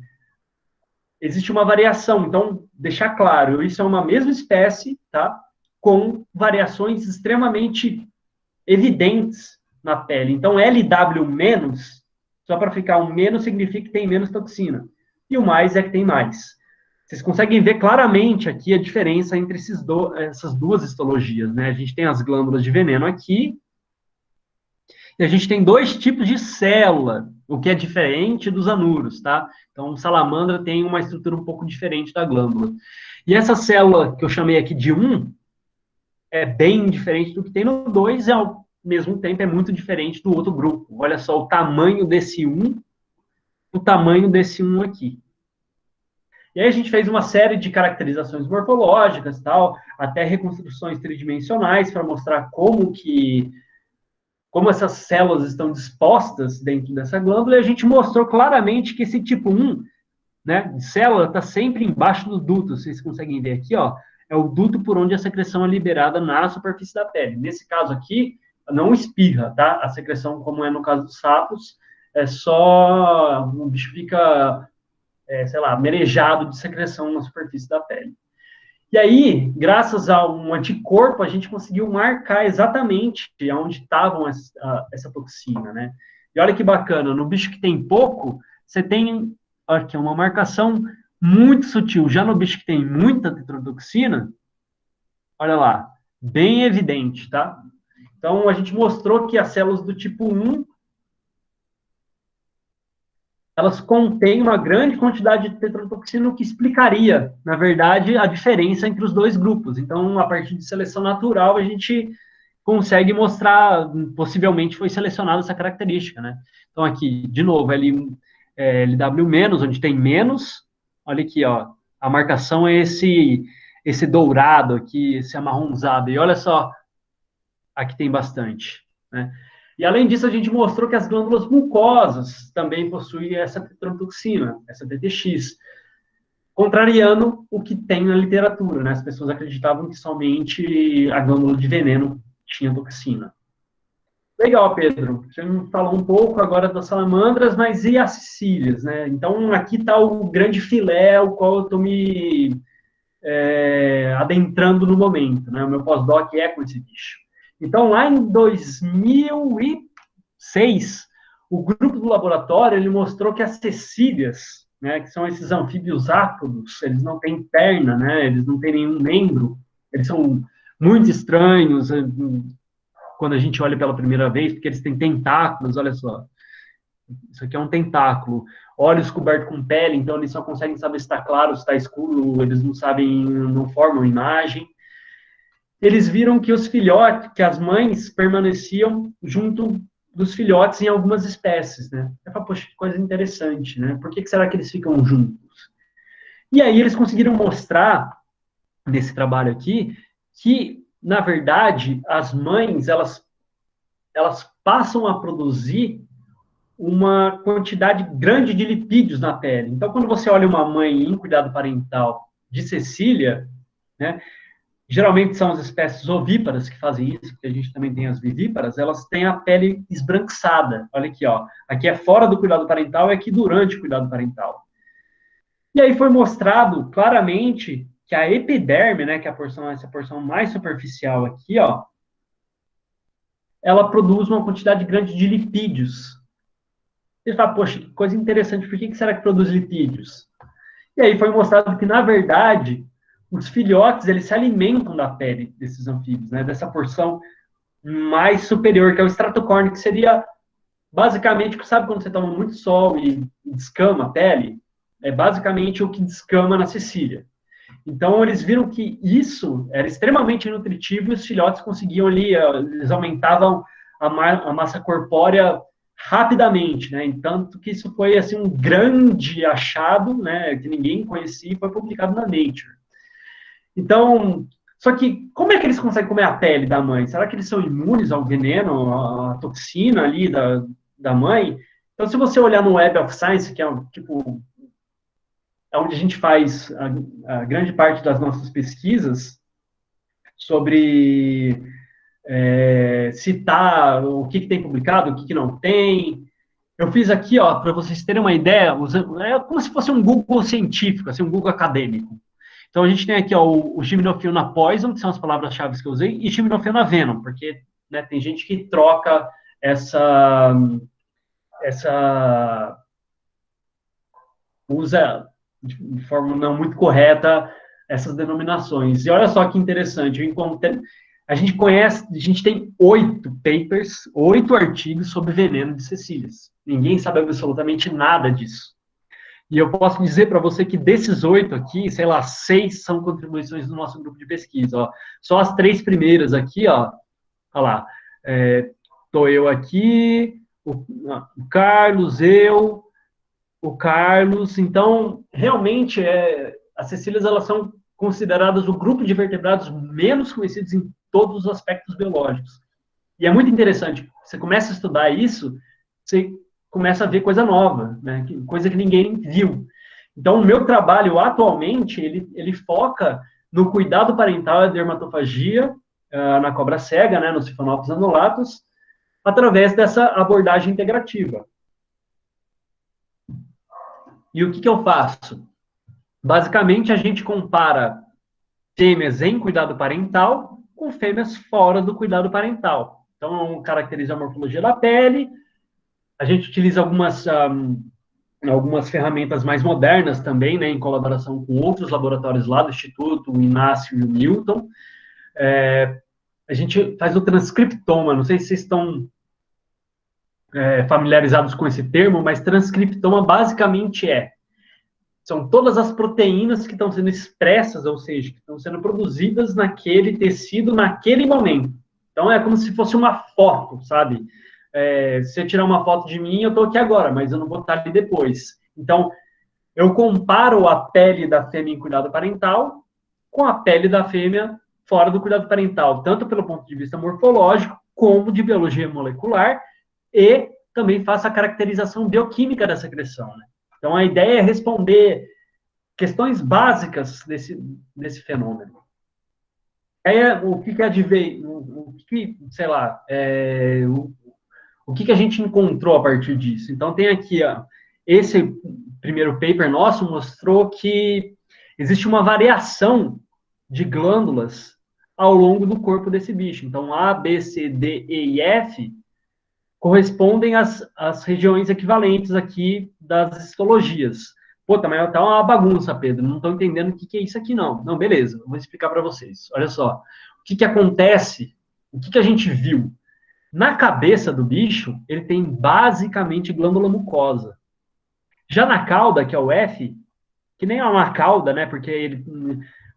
existe uma variação. Então, deixar claro, isso é uma mesma espécie, tá? Com variações extremamente evidentes na pele. Então, LW-, só para ficar um menos, significa que tem menos toxina. E o mais é que tem mais. Vocês conseguem ver claramente aqui a diferença entre essas duas histologias, né? A gente tem as glândulas de veneno aqui, e a gente tem dois tipos de célula, o que é diferente dos anuros, tá? Então, salamandra tem uma estrutura um pouco diferente da glândula. E essa célula que eu chamei aqui de 1 é bem diferente do que tem no 2 e, ao mesmo tempo, é muito diferente do outro grupo. Olha só o tamanho desse 1, o tamanho desse 1 aqui. E aí a gente fez uma série de caracterizações morfológicas, tal, até reconstruções tridimensionais para mostrar como essas células estão dispostas dentro dessa glândula, e a gente mostrou claramente que esse tipo 1, né, de célula está sempre embaixo do duto. Vocês conseguem ver aqui, ó, é o duto por onde a secreção é liberada na superfície da pele. Nesse caso aqui, não espirra, tá? A secreção, como é no caso dos sapos, é só o bicho fica, sei lá, merejado de secreção na superfície da pele. E aí, graças a um anticorpo, a gente conseguiu marcar exatamente onde estavam essa toxina, né? E olha que bacana, no bicho que tem pouco, você tem aqui uma marcação muito sutil. Já no bicho que tem muita tetrodotoxina, olha lá, bem evidente, tá? Então, a gente mostrou que as células do tipo 1, elas contêm uma grande quantidade de tetrodotoxina, o que explicaria, na verdade, a diferença entre os dois grupos. Então, a partir de seleção natural, a gente consegue mostrar, possivelmente foi selecionada essa característica, né? Então, aqui, de novo, LW-, onde tem menos, olha aqui, ó, a marcação é esse dourado aqui, esse amarronzado, e olha só, aqui tem bastante, né? E além disso, a gente mostrou que as glândulas mucosas também possuem essa tetrodotoxina, essa TTX, contrariando o que tem na literatura, né? As pessoas acreditavam que somente a glândula de veneno tinha toxina. Legal, Pedro. Você me falou um pouco agora das salamandras, mas e as cecílias, né? Então, aqui está o grande filé, o qual eu estou me adentrando no momento, né? O meu pós-doc é com esse bicho. Então, lá em 2006, o grupo do laboratório ele mostrou que as cecílias, né, que são esses anfíbios ápodos, eles não têm perna, né? Eles não têm nenhum membro, eles são muito estranhos quando a gente olha pela primeira vez, porque eles têm tentáculos, olha só. Isso aqui é um tentáculo. Olhos cobertos com pele, então eles só conseguem saber se está claro, se está escuro, eles não sabem, não formam imagem. Eles viram que os filhotes, que as mães permaneciam junto dos filhotes em algumas espécies, né? Eu falei, poxa, que coisa interessante, né? Por que será que eles ficam juntos? E aí eles conseguiram mostrar, nesse trabalho aqui, que, na verdade, as mães, elas passam a produzir uma quantidade grande de lipídios na pele. Então, quando você olha uma mãe em cuidado parental de cecília, né, geralmente são as espécies ovíparas que fazem isso, porque a gente também tem as vivíparas, elas têm a pele esbranquiçada. Olha aqui, ó. Aqui é fora do cuidado parental e aqui durante o cuidado parental. E aí foi mostrado claramente que a epiderme, né, que é essa porção mais superficial aqui, ó, ela produz uma quantidade grande de lipídios. Você fala, poxa, que coisa interessante, por que será que produz lipídios? E aí foi mostrado que, na verdade, os filhotes, eles se alimentam da pele desses anfíbios, né, dessa porção mais superior, que é o estratocórneo, que seria basicamente, sabe quando você toma muito sol e descama a pele? É basicamente o que descama na cecília. Então, eles viram que isso era extremamente nutritivo e os filhotes conseguiam ali, eles aumentavam a massa corpórea rapidamente, né? Tanto que isso foi, assim, um grande achado, né? Que ninguém conhecia e foi publicado na Nature. Então, só que como é que eles conseguem comer a pele da mãe? Será que eles são imunes ao veneno, à toxina ali da mãe? Então, se você olhar no Web of Science, que é tipo é onde a gente faz a grande parte das nossas pesquisas sobre citar o que tem publicado, o que não tem. Eu fiz aqui, ó, para vocês terem uma ideia, é como se fosse um Google científico, assim, um Google acadêmico. Então a gente tem aqui ó, o Gymnophilna poison, que são as palavras-chave que eu usei, e Gymnophilna venom, porque né, tem gente que troca essa usa de forma não muito correta essas denominações. E olha só que interessante, a gente conhece, a gente tem 8 papers, 8 artigos sobre veneno de cecílias. Ninguém sabe absolutamente nada disso. E eu posso dizer para você que desses 8 aqui, sei lá, 6 são contribuições do nosso grupo de pesquisa. Ó. Só as 3 primeiras aqui, ó, olha lá, estou eu aqui, o Carlos, eu, o Carlos. Então, realmente, as cecílias elas são consideradas o grupo de vertebrados menos conhecidos em todos os aspectos biológicos. E é muito interessante. Você começa a estudar isso, você começa a ver coisa nova, né? Coisa que ninguém viu. Então, o meu trabalho atualmente, ele foca no cuidado parental e dermatofagia na cobra cega, né, no Siphonophis annulatus, através dessa abordagem integrativa. E o que eu faço? Basicamente, a gente compara fêmeas em cuidado parental com fêmeas fora do cuidado parental. Então, caracteriza a morfologia da pele, a gente utiliza algumas ferramentas mais modernas também, né, em colaboração com outros laboratórios lá do Instituto, o Inácio e o Newton. A gente faz o transcriptoma, não sei se vocês estão familiarizados com esse termo, mas transcriptoma basicamente são todas as proteínas que estão sendo expressas, ou seja, que estão sendo produzidas naquele tecido, naquele momento. Então, é como se fosse uma foto, sabe? Se você tirar uma foto de mim, eu estou aqui agora, mas eu não vou estar ali depois. Então, eu comparo a pele da fêmea em cuidado parental com a pele da fêmea fora do cuidado parental, tanto pelo ponto de vista morfológico, como de biologia molecular, e também faço a caracterização bioquímica da secreção, né? Então, a ideia é responder questões básicas desse fenômeno. Aí, o que advém, sei lá, o que a gente encontrou a partir disso? Então, tem aqui, ó, esse primeiro paper nosso mostrou que existe uma variação de glândulas ao longo do corpo desse bicho. Então, A, B, C, D, E e F correspondem às regiões equivalentes aqui das histologias. Pô, também tá uma bagunça, Pedro. Não estou entendendo o que é isso aqui, não. Não, beleza, eu vou explicar para vocês. Olha só. O que acontece, o que a gente viu? Na cabeça do bicho, ele tem basicamente glândula mucosa. Já na cauda, que é o F, que nem é uma cauda, né? Porque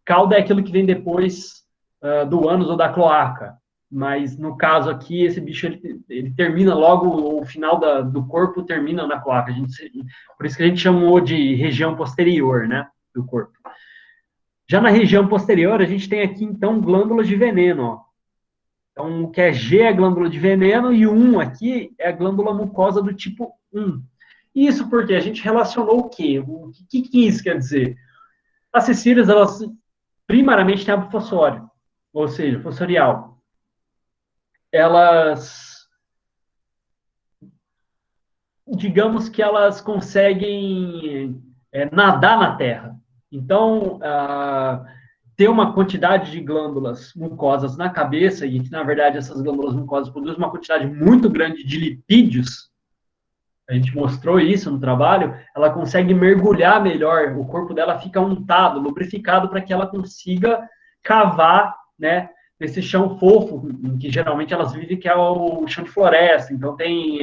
cauda é aquilo que vem depois do ânus ou da cloaca. Mas no caso aqui, esse bicho ele termina logo, o final do corpo termina na cloaca. Por isso que a gente chamou de região posterior, né? Do corpo. Já na região posterior, a gente tem aqui então glândulas de veneno, ó. Então, o que é G é a glândula de veneno e o 1 aqui é a glândula mucosa do tipo 1. Isso porque a gente relacionou o quê? O que isso quer dizer? As cecílias, elas primariamente têm ácido fosfórico, ou seja, fosforial. Elas, digamos que elas conseguem nadar na terra. Então, ter uma quantidade de glândulas mucosas na cabeça, e que, na verdade, essas glândulas mucosas produzem uma quantidade muito grande de lipídios, a gente mostrou isso no trabalho, ela consegue mergulhar melhor, o corpo dela fica untado, lubrificado, para que ela consiga cavar, né, nesse chão fofo, em que geralmente elas vivem, que é o chão de floresta. Então tem,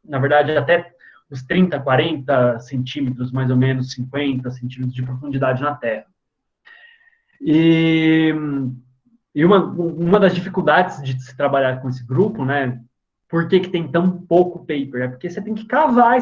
na verdade, até uns 30, 40 centímetros, mais ou menos 50 centímetros de profundidade na terra. E, uma das dificuldades de se trabalhar com esse grupo, né, por que tem tão pouco paper? É porque você tem que cavar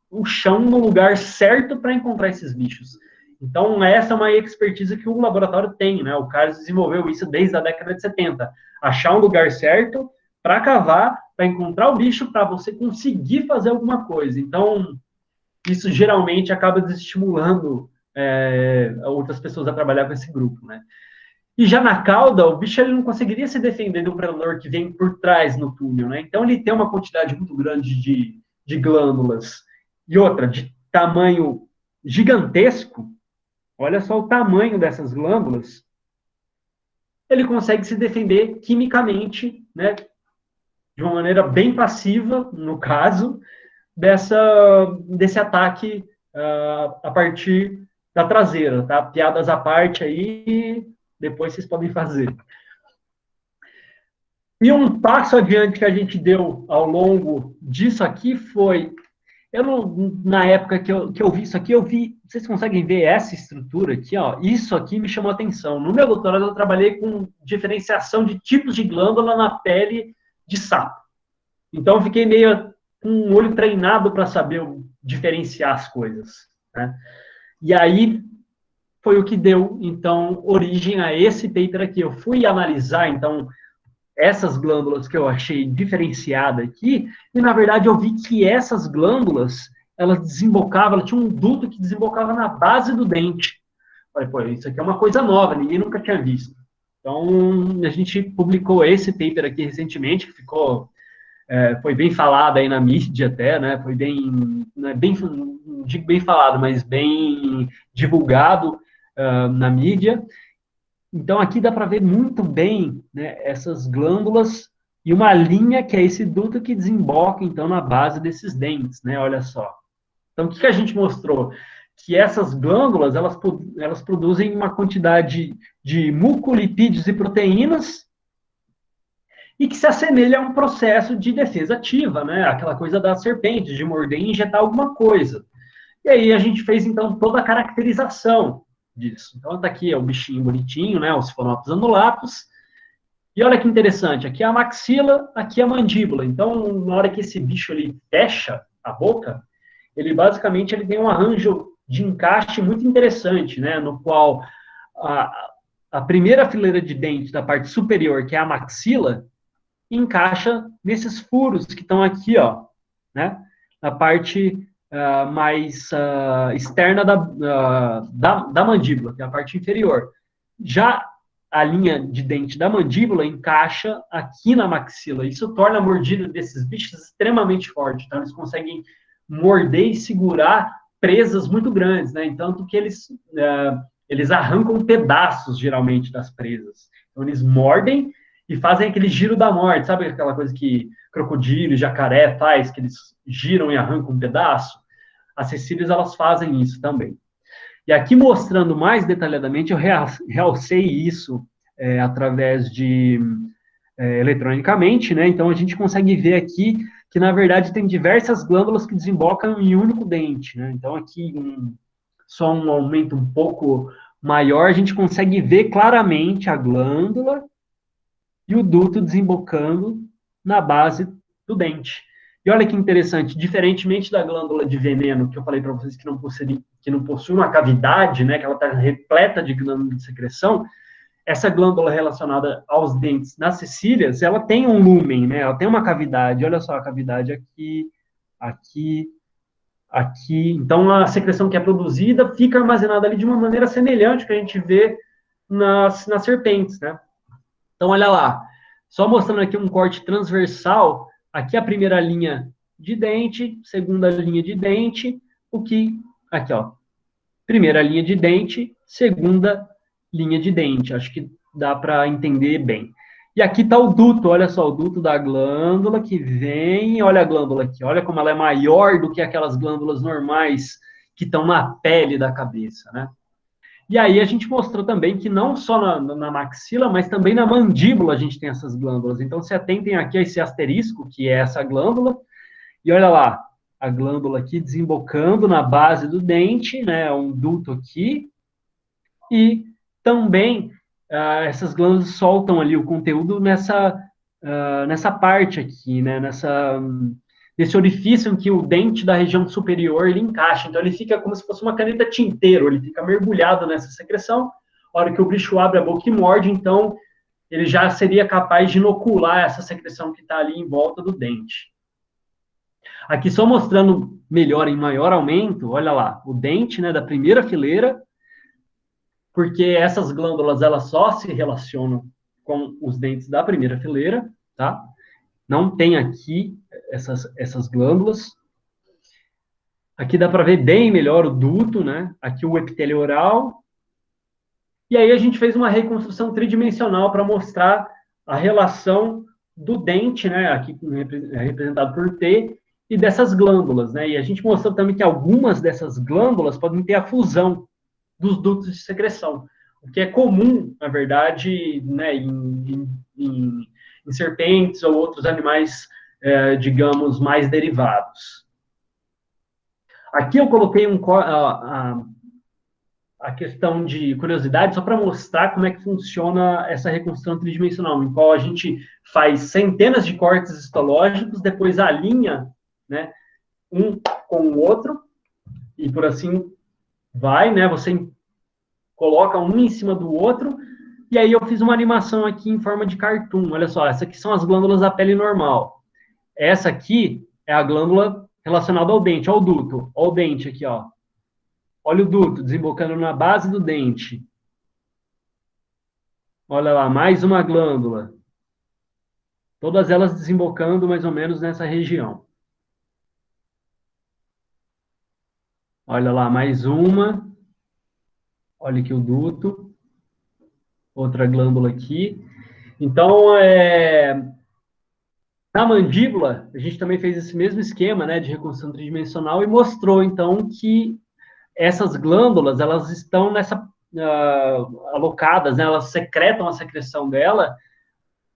o chão no lugar certo para encontrar esses bichos. Então, essa é uma expertise que o laboratório tem, né? O Carlos desenvolveu isso desde a década de 70. Achar um lugar certo para cavar, para encontrar o bicho, para você conseguir fazer alguma coisa. Então, isso geralmente acaba desestimulando outras pessoas a trabalhar com esse grupo, né? E já na cauda, o bicho ele não conseguiria se defender do predador que vem por trás no túnel, né? Então ele tem uma quantidade muito grande de glândulas. E outra, de tamanho gigantesco, olha só o tamanho dessas glândulas, ele consegue se defender quimicamente, né? De uma maneira bem passiva, no caso, desse ataque a partir da traseira, tá? Piadas à parte aí, depois vocês podem fazer. E um passo adiante que a gente deu ao longo disso aqui foi, eu não, na época que eu vi isso aqui, eu vi, vocês conseguem ver essa estrutura aqui, ó, isso aqui me chamou a atenção. No meu doutorado eu trabalhei com diferenciação de tipos de glândula na pele de sapo. Então eu fiquei meio com um olho treinado para saber diferenciar as coisas, né? E aí foi o que deu, então, origem a esse paper aqui. Eu fui analisar, então, essas glândulas que eu achei diferenciada aqui, e na verdade eu vi que essas glândulas, elas desembocavam, ela tinha um duto que desembocava na base do dente. Falei, pô, isso aqui é uma coisa nova, ninguém nunca tinha visto. Então, a gente publicou esse paper aqui recentemente, que ficou, foi bem falado aí na mídia até, né, foi bem, não digo bem falado, mas bem divulgado na mídia. Então, aqui dá para ver muito bem, né, essas glândulas e uma linha que é esse duto que desemboca, então, na base desses dentes, né? Olha só. Então, o que a gente mostrou? Que essas glândulas, elas produzem uma quantidade de mucolipídios e proteínas e que se assemelha a um processo de defesa ativa, né? Aquela coisa da serpente, de morder e injetar alguma coisa. E aí a gente fez, então, toda a caracterização disso. Então, está aqui o bichinho bonitinho, né? Os Phonops undulatus. E olha que interessante, aqui é a maxila, aqui é a mandíbula. Então, na hora que esse bicho ele fecha a boca, ele basicamente ele tem um arranjo de encaixe muito interessante, né? No qual a primeira fileira de dentes da parte superior, que é a maxila, encaixa nesses furos que estão aqui, ó, né? Na parte mais externa da mandíbula, que é a parte inferior. Já a linha de dente da mandíbula encaixa aqui na maxila. Isso torna a mordida desses bichos extremamente forte. Então, eles conseguem morder e segurar presas muito grandes, né? Tanto que eles arrancam pedaços, geralmente, das presas. Então, eles mordem e fazem aquele giro da morte. Sabe aquela coisa que crocodilo e jacaré faz, que eles giram e arrancam um pedaço? As cecílias, elas fazem isso também. E aqui, mostrando mais detalhadamente, eu realcei isso através de eletronicamente, né? Então, a gente consegue ver aqui que, na verdade, tem diversas glândulas que desembocam em um único dente, né? Então, aqui, só um aumento um pouco maior, a gente consegue ver claramente a glândula e o duto desembocando na base do dente. E olha que interessante, diferentemente da glândula de veneno, que eu falei para vocês que não possui uma cavidade, né, que ela está repleta de glândula de secreção, essa glândula relacionada aos dentes nas cecílias, ela tem um lúmen, né? Ela tem uma cavidade. Olha só a cavidade aqui, aqui, aqui. Então, a secreção que é produzida fica armazenada ali de uma maneira semelhante que a gente vê nas serpentes, né? Então, olha lá. Só mostrando aqui um corte transversal. Aqui a primeira linha de dente, segunda linha de dente. O que... Aqui, ó. Primeira linha de dente, segunda linha de dente. Acho que dá para entender bem. E aqui está o duto, olha só, o duto da glândula que vem, olha a glândula aqui, olha como ela é maior do que aquelas glândulas normais que estão na pele da cabeça, né? E aí a gente mostrou também que não só na maxila, mas também na mandíbula a gente tem essas glândulas. Então se atentem aqui a esse asterisco, que é essa glândula, e olha lá, a glândula aqui desembocando na base do dente, né, um duto aqui, e também essas glândulas soltam ali o conteúdo nessa parte aqui, né, nesse orifício em que o dente da região superior ele encaixa. Então ele fica como se fosse uma caneta tinteiro, ele fica mergulhado nessa secreção. A hora que o bicho abre a boca e morde, então ele já seria capaz de inocular essa secreção que está ali em volta do dente. Aqui só mostrando melhor, em maior aumento, olha lá, o dente, né, da primeira fileira, porque essas glândulas elas só se relacionam com os dentes da primeira fileira, tá? Não tem aqui essas glândulas. Aqui dá para ver bem melhor o duto, né? Aqui o epitélio oral. E aí a gente fez uma reconstrução tridimensional para mostrar a relação do dente, né? Aqui representado por T, e dessas glândulas, né? E a gente mostrou também que algumas dessas glândulas podem ter a fusão dos dutos de secreção, o que é comum, na verdade, né, em serpentes ou outros animais, digamos, mais derivados. Aqui eu coloquei a questão de curiosidade só para mostrar como é que funciona essa reconstrução tridimensional, em qual a gente faz centenas de cortes histológicos, depois alinha, né, um com o outro, e por assim vai, né, você coloca um em cima do outro, e aí eu fiz uma animação aqui em forma de cartoon. Olha só, essa aqui são as glândulas da pele normal. Essa aqui é a glândula relacionada ao dente, ao duto. Olha o dente aqui, ó. Olha o duto desembocando na base do dente. Olha lá, mais uma glândula. Todas elas desembocando mais ou menos nessa região. Olha lá, mais uma. Olha aqui o duto. Outra glândula aqui. Então, na mandíbula, a gente também fez esse mesmo esquema, né, de reconstrução tridimensional e mostrou, então, que essas glândulas, elas estão alocadas, né, elas secretam a secreção dela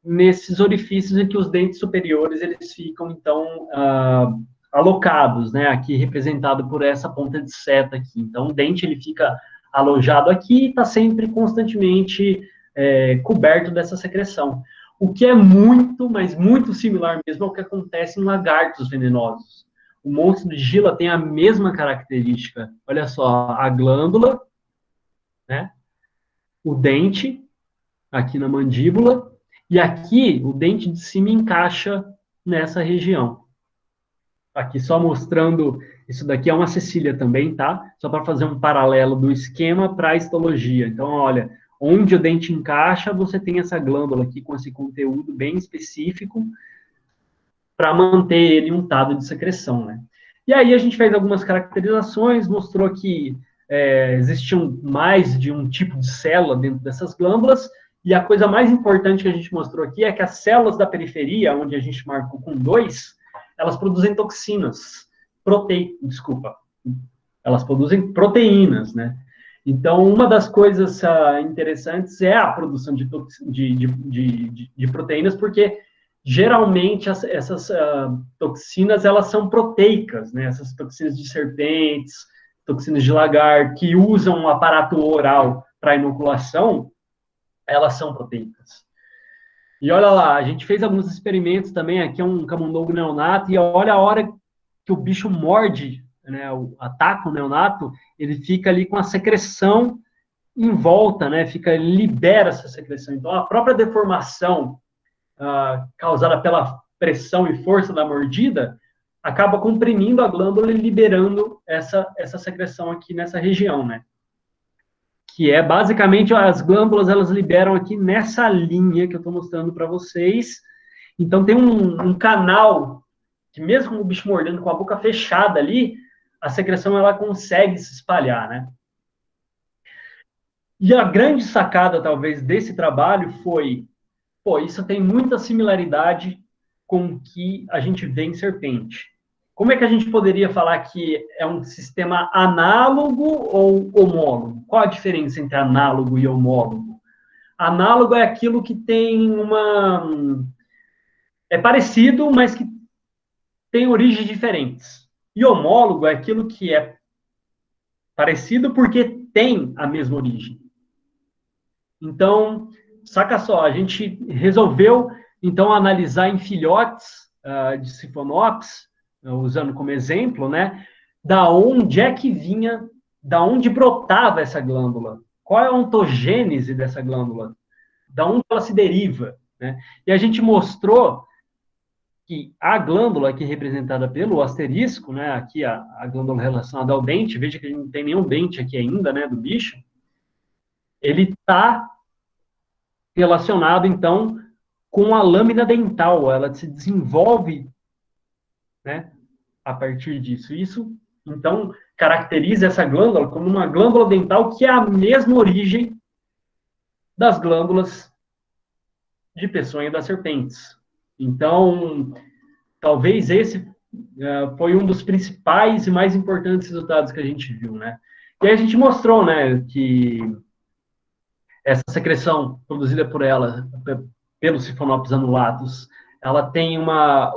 nesses orifícios em que os dentes superiores, eles ficam, então, alocados, né, aqui representado por essa ponta de seta aqui. Então, o dente, ele fica alojado aqui e está sempre constantemente coberto dessa secreção. O que é muito, mas muito similar mesmo ao que acontece em lagartos venenosos. O monstro de Gila tem a mesma característica. Olha só, a glândula, né? O dente, aqui na mandíbula, e aqui o dente de cima encaixa nessa região. Aqui só mostrando, isso daqui é uma cecília também, tá? Só para fazer um paralelo do esquema para a histologia. Então, olha, onde o dente encaixa, você tem essa glândula aqui com esse conteúdo bem específico para manter ele untado de secreção, né? E aí a gente fez algumas caracterizações, mostrou que existiam mais de um tipo de célula dentro dessas glândulas, e a coisa mais importante que a gente mostrou aqui é que as células da periferia, onde a gente marcou com 2, elas produzem toxinas, elas produzem proteínas, né? Então, uma das coisas interessantes é a produção de proteínas, porque geralmente essas toxinas, elas são proteicas, né? Essas toxinas de serpentes, toxinas de lagarto, que usam o aparato oral para inoculação, elas são proteicas. E olha lá, a gente fez alguns experimentos também, aqui é um camundongo neonato, e olha a hora que o bicho morde, né, ataca o neonato, ele fica ali com a secreção em volta, né, libera essa secreção. Então, a própria deformação causada pela pressão e força da mordida acaba comprimindo a glândula e liberando essa secreção aqui nessa região, né? Que é basicamente as glândulas, elas liberam aqui nessa linha que eu estou mostrando para vocês. Então, tem um canal que, mesmo o bicho mordendo com a boca fechada ali, a secreção ela consegue se espalhar, né? E a grande sacada, talvez, desse trabalho foi, pô, isso tem muita similaridade com o que a gente vê em serpente. Como é que a gente poderia falar que é um sistema análogo ou homólogo? Qual a diferença entre análogo e homólogo? Análogo é aquilo que tem uma... É parecido, mas que tem origens diferentes. E homólogo é aquilo que é parecido porque tem a mesma origem. Então, saca só, a gente resolveu, então, analisar em filhotes de Siphonops, usando como exemplo, né, da onde é que vinha, da onde brotava essa glândula, qual é a ontogênese dessa glândula, da onde ela se deriva, né? E a gente mostrou que a glândula aqui representada pelo asterisco, né, aqui a glândula relacionada ao dente, veja que a gente não tem nenhum dente aqui ainda, né, do bicho, ele está relacionado, então, com a lâmina dental, ela se desenvolve, né, a partir disso. Isso, então, caracteriza essa glândula como uma glândula dental que é a mesma origem das glândulas de peçonha das serpentes. Então, talvez esse foi um dos principais e mais importantes resultados que a gente viu, né? E aí a gente mostrou, né, que essa secreção produzida por ela, pelos Siphonops annulatus, ela tem uma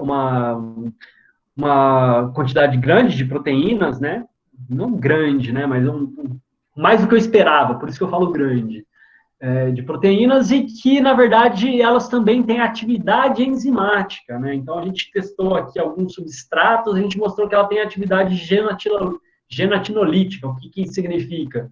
quantidade grande de proteínas, né? Não grande, né? Mas mais do que eu esperava, por isso que eu falo grande, de proteínas, e que, na verdade, elas também têm atividade enzimática, né? Então, a gente testou aqui alguns substratos, a gente mostrou que ela tem atividade genatinolítica. O que isso significa?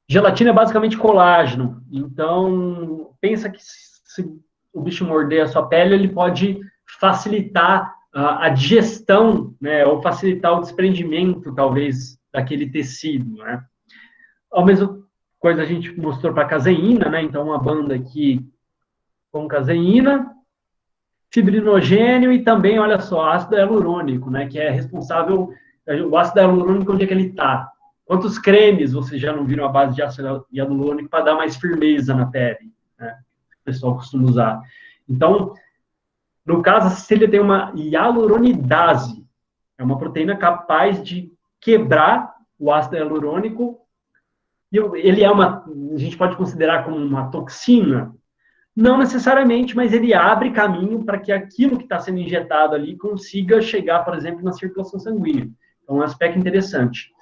Gelatina é basicamente colágeno. Então, pensa que se o bicho morder a sua pele, ele pode facilitar a digestão, né, ou facilitar o desprendimento, talvez, daquele tecido, né? Ao mesmo coisa a gente mostrou para a caseína, né? Então, uma banda aqui com caseína, fibrinogênio e também, olha só, ácido hialurônico, né? Que é responsável, o ácido hialurônico, onde é que ele está? Quantos cremes vocês já não viram a base de ácido hialurônico para dar mais firmeza na pele, né? O pessoal costuma usar. Então, no caso, a Cecília tem uma hialuronidase, é uma proteína capaz de quebrar o ácido hialurônico, e ele é a gente pode considerar como uma toxina? Não necessariamente, mas ele abre caminho para que aquilo que está sendo injetado ali consiga chegar, por exemplo, na circulação sanguínea. Então, é um aspecto interessante.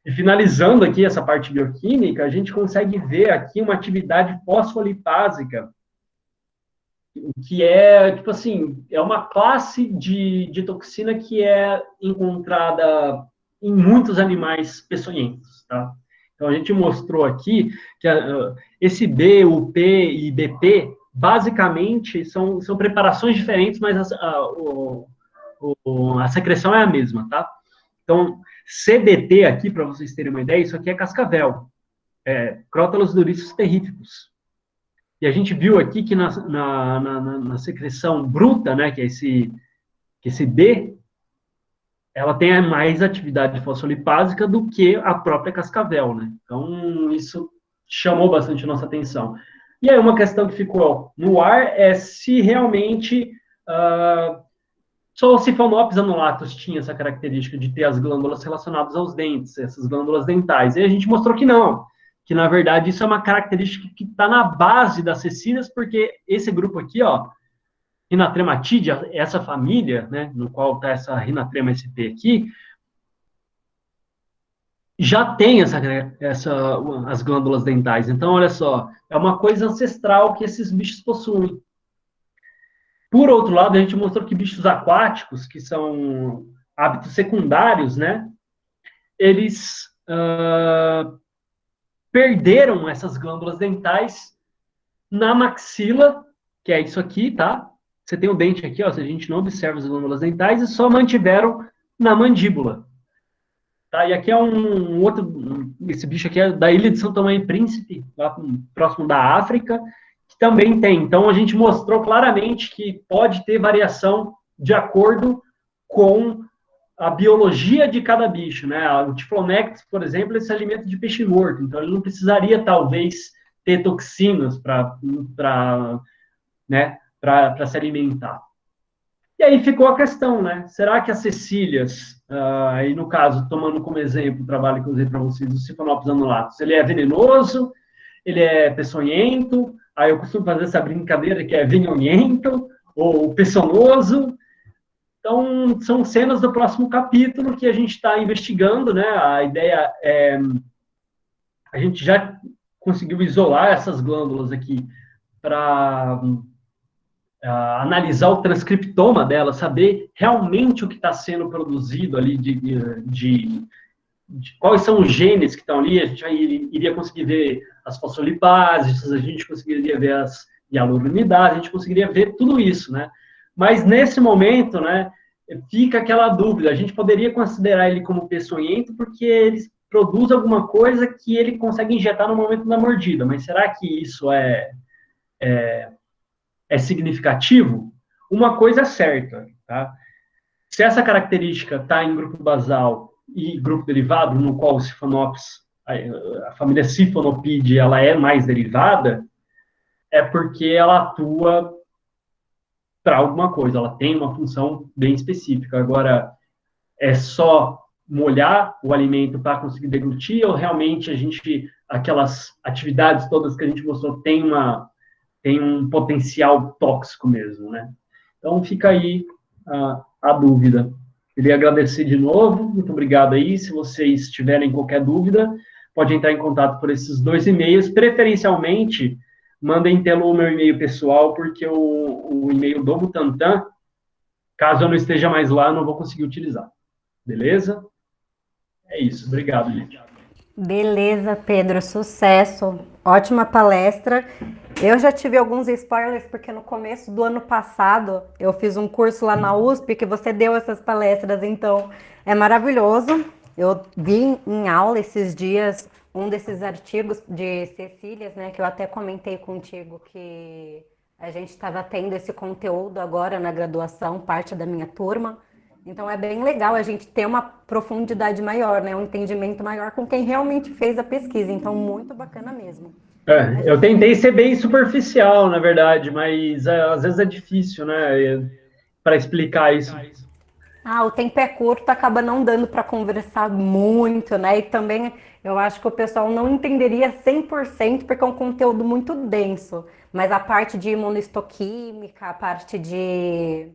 E finalizando aqui essa parte bioquímica, a gente consegue ver aqui uma atividade fosfolipásica, que é, tipo assim, é uma classe de toxina que é encontrada em muitos animais peçonhentos, tá? Então, a gente mostrou aqui que esse B, o P e BP, basicamente, são preparações diferentes, mas a secreção é a mesma, tá? Então, CDT aqui, para vocês terem uma ideia, isso aqui é cascavel, Crotalus durissus terríficos. E a gente viu aqui que na secreção bruta, né, que é esse B, ela tem mais atividade fosfolipásica do que a própria cascavel, né? Então, isso chamou bastante a nossa atenção. E aí, uma questão que ficou no ar é se realmente só o Siphonops annulatus tinha essa característica de ter as glândulas relacionadas aos dentes, essas glândulas dentais. E a gente mostrou que não, que na verdade isso é uma característica que está na base das cecílias, porque esse grupo aqui, ó, Rinatrematidia, essa família, né, no qual está essa Rinatrema sp aqui, já tem as glândulas dentais. Então, olha só, é uma coisa ancestral que esses bichos possuem. Por outro lado, a gente mostrou que bichos aquáticos, que são hábitos secundários, né, eles perderam essas glândulas dentais na maxila, que é isso aqui, tá? Você tem o dente aqui, ó, a gente não observa as glândulas dentais, e só mantiveram na mandíbula. Tá? E aqui é um outro, esse bicho aqui é da ilha de São Tomé e Príncipe, lá próximo da África, que também tem. Então, a gente mostrou claramente que pode ter variação de acordo com a biologia de cada bicho, né? O Typhlonex, por exemplo, ele se alimenta de peixe morto, então ele não precisaria, talvez, ter toxinas para né, se alimentar. E aí ficou a questão, né? Será que as cecílias, aí no caso, tomando como exemplo o trabalho que eu usei para vocês, o Siphonopsis annulatus, ele é venenoso, ele é peçonhento, aí eu costumo fazer essa brincadeira que é venhonhento, ou peçonoso. Então, são cenas do próximo capítulo que a gente está investigando, né? A ideia é... A gente já conseguiu isolar essas glândulas aqui para analisar o transcriptoma dela, saber realmente o que está sendo produzido ali de quais são os genes que estão ali, a gente iria conseguir ver as fosfolipases, a gente conseguiria ver as hialuronidases, a gente conseguiria ver tudo isso, né? Mas nesse momento, né, fica aquela dúvida, a gente poderia considerar ele como peçonhento porque ele produz alguma coisa que ele consegue injetar no momento da mordida, mas será que isso é significativo? Uma coisa é certa, tá? Se essa característica está em grupo basal e grupo derivado, no qual o Siphonops, a família Siphonopidae, ela é mais derivada, é porque ela atua para alguma coisa, ela tem uma função bem específica. Agora, é só molhar o alimento para conseguir deglutir, ou realmente aquelas atividades todas que a gente mostrou, tem um potencial tóxico mesmo, né? Então, fica aí a dúvida. Queria agradecer de novo, muito obrigado aí. Se vocês tiverem qualquer dúvida, pode entrar em contato por esses 2 e-mails. Preferencialmente, mandem pelo meu e-mail pessoal, porque o e-mail do Butantan, caso eu não esteja mais lá, eu não vou conseguir utilizar. Beleza? É isso. Obrigado, gente. Beleza, Pedro, sucesso. Ótima palestra. Eu já tive alguns spoilers, porque no começo do ano passado eu fiz um curso lá na USP que você deu essas palestras, então é maravilhoso. Eu vi em aula esses dias um desses artigos de Cecílias, né, que eu até comentei contigo que a gente estava tendo esse conteúdo agora na graduação, parte da minha turma. Então é bem legal a gente ter uma profundidade maior, né? Um entendimento maior com quem realmente fez a pesquisa. Então, muito bacana mesmo. Eu tentei ser bem superficial, na verdade, mas às vezes é difícil, né, para explicar isso. O tempo é curto, acaba não dando para conversar muito, né? E também eu acho que o pessoal não entenderia 100% porque é um conteúdo muito denso. Mas a parte de imunohistoquímica, a parte de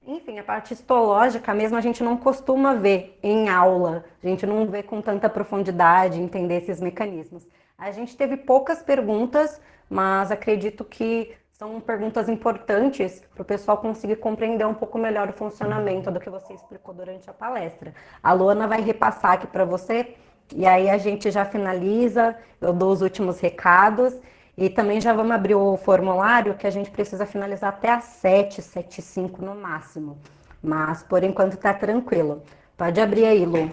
enfim, a parte histológica mesmo a gente não costuma ver em aula, a gente não vê com tanta profundidade, entender esses mecanismos. A gente teve poucas perguntas, mas acredito que são perguntas importantes para o pessoal conseguir compreender um pouco melhor o funcionamento do que você explicou durante a palestra. A Luana vai repassar aqui para você e aí a gente já finaliza, eu dou os últimos recados e também já vamos abrir o formulário que a gente precisa finalizar até às 7h, 7h05 no máximo. Mas por enquanto tá tranquilo. Pode abrir aí, Lu.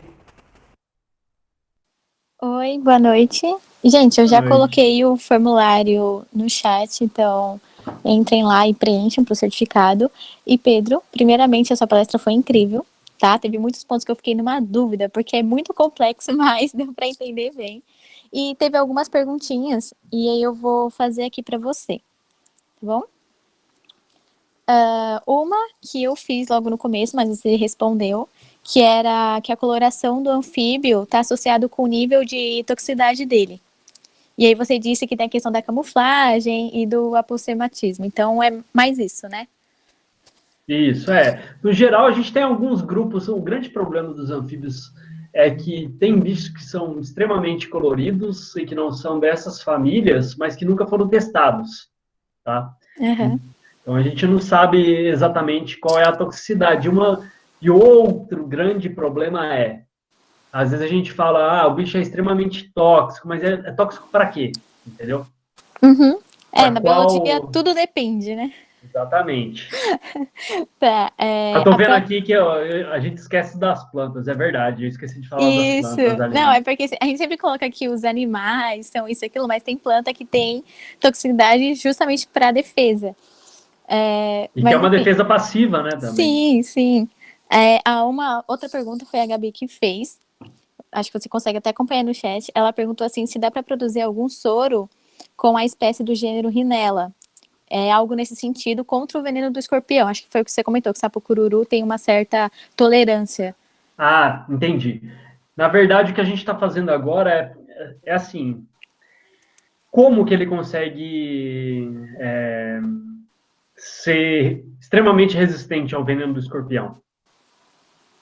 Oi, boa noite. Gente, eu Boa já noite. coloquei o formulário no chat, então entrem lá e preencham para o certificado. E Pedro, primeiramente, a sua palestra foi incrível, tá? Teve muitos pontos que eu fiquei numa dúvida, porque é muito complexo, mas deu para entender bem. E teve algumas perguntinhas, e aí eu vou fazer aqui para você, tá bom? Uma que eu fiz logo no começo, mas você respondeu, que era que a coloração do anfíbio está associado com o nível de toxicidade dele. E aí você disse que tem a questão da camuflagem e do apossematismo. Então é mais isso, né? Isso, é. No geral, a gente tem alguns grupos, o grande problema dos anfíbios é que tem bichos que são extremamente coloridos e que não são dessas famílias, mas que nunca foram testados, tá? Uhum. Então, a gente não sabe exatamente qual é a toxicidade. E outro grande problema é Às vezes a gente fala, o bicho é extremamente tóxico, mas é tóxico para quê? Entendeu? Uhum. Para Na biologia qual... tudo depende, né? Exatamente. Tá, Eu tô vendo aqui que a gente esquece das plantas, é verdade. Eu esqueci de falar das Isso. plantas ali, Não, né? é porque a gente sempre coloca aqui os animais, são isso e aquilo, mas tem planta que tem toxicidade justamente para defesa. E que é Mas uma enfim, defesa passiva, né, também. sim, sim. Uma outra pergunta foi a Gabi que fez. Acho que você consegue até acompanhar no chat. Ela perguntou assim se dá para produzir algum soro com a espécie do gênero Rhinella. É algo nesse sentido contra o veneno do escorpião. Acho que foi o que você comentou, que o sapo cururu tem uma certa tolerância. Ah, entendi. Na verdade, o que a gente está fazendo agora é assim, como que ele consegue ser extremamente resistente ao veneno do escorpião?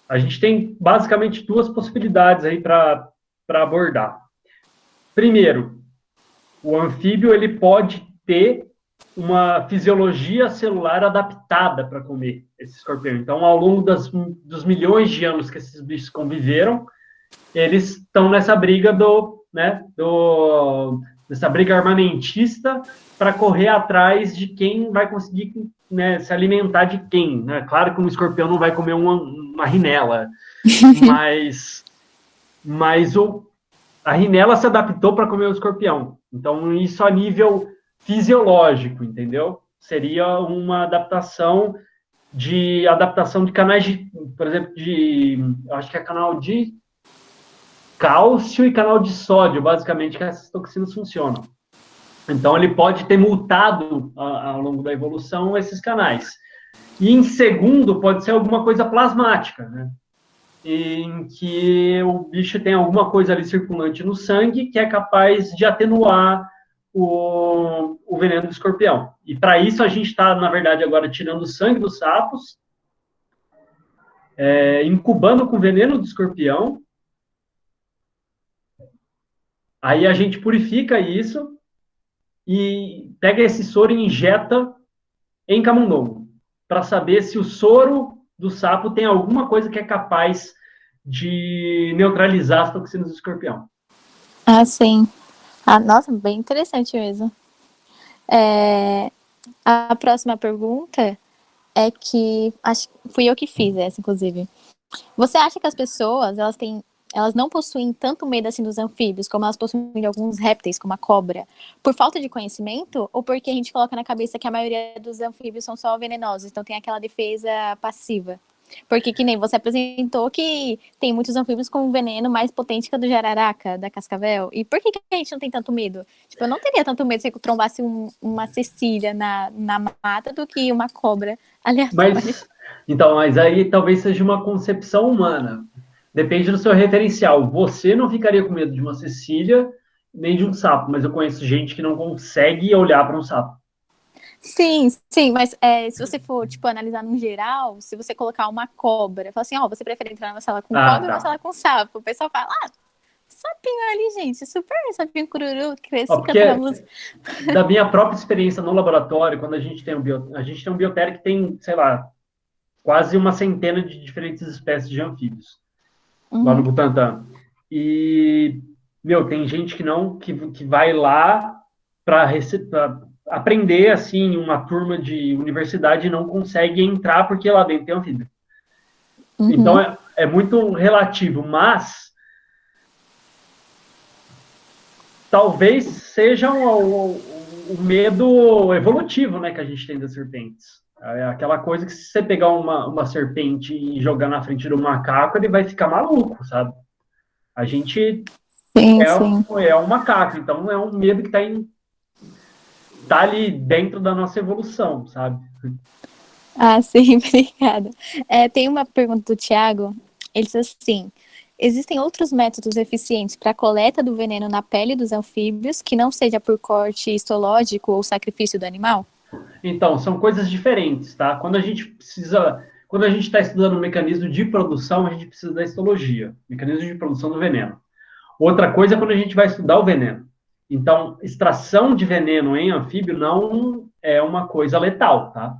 A gente tem basicamente duas possibilidades aí para abordar. Primeiro, o anfíbio ele pode ter uma fisiologia celular adaptada para comer esse escorpião. Então, ao longo dos milhões de anos que esses bichos conviveram, eles estão nessa briga dessa briga armamentista para correr atrás de quem vai conseguir, né, se alimentar de quem. Né? Claro que um escorpião não vai comer uma rinela, mas a rinela se adaptou para comer o escorpião. Então, isso a nível fisiológico, entendeu? Seria uma adaptação de canais por exemplo, acho que é canal de cálcio e canal de sódio, basicamente, que essas toxinas funcionam. Então, ele pode ter mutado ao longo da evolução esses canais. E em segundo, pode ser alguma coisa plasmática, né? Em que o bicho tem alguma coisa ali circulante no sangue que é capaz de atenuar o veneno do escorpião. E para isso a gente está, na verdade, agora tirando o sangue dos sapos, incubando com veneno do escorpião. Aí a gente purifica isso e pega esse soro e injeta em camundongo, para saber se o soro do sapo tem alguma coisa que é capaz de neutralizar as toxinas do escorpião. Ah, sim. Nossa, bem interessante mesmo. A próxima pergunta é que fui eu que fiz essa, inclusive. Você acha que as pessoas, elas não possuem tanto medo assim dos anfíbios, como elas possuem de alguns répteis, como a cobra, por falta de conhecimento, ou porque a gente coloca na cabeça que a maioria dos anfíbios são só venenosos, então tem aquela defesa passiva? Porque que nem você apresentou que tem muitos anfíbios com um veneno mais potente que o do jararaca, da cascavel. E por que a gente não tem tanto medo? Tipo, eu não teria tanto medo se eu trombasse uma cecília na mata do que uma cobra aleatória. Mas aí talvez seja uma concepção humana. Depende do seu referencial. Você não ficaria com medo de uma cecília nem de um sapo, mas eu conheço gente que não consegue olhar para um sapo. Sim, sim, mas se você for, tipo, analisar no geral, se você colocar uma cobra, fala assim, você prefere entrar numa sala com cobra ou numa sala com sapo? O pessoal fala, sapinho ali, gente, super sapinho cururu, cresce cantando a música. Da minha própria experiência no laboratório, quando a gente tem um biotério que tem, sei lá, quase uma centena de diferentes espécies de anfíbios, lá no Butantã. E, tem gente que vai lá para aprender, assim, uma turma de universidade e não consegue entrar porque lá dentro tem anfíbio. Então, é muito relativo, mas talvez seja o medo evolutivo, né, que a gente tem das serpentes. É aquela coisa que se você pegar uma serpente e jogar na frente do macaco, ele vai ficar maluco, sabe? A gente é um macaco, então é um medo que tá ali dentro da nossa evolução, sabe? Ah, sim, obrigada. Tem uma pergunta do Thiago, ele diz assim, existem outros métodos eficientes para a coleta do veneno na pele dos anfíbios que não seja por corte histológico ou sacrifício do animal? Então, são coisas diferentes, tá? Quando a gente está estudando o mecanismo de produção, a gente precisa da histologia, mecanismo de produção do veneno. Outra coisa é quando a gente vai estudar o veneno. Então, extração de veneno em anfíbio não é uma coisa letal, tá?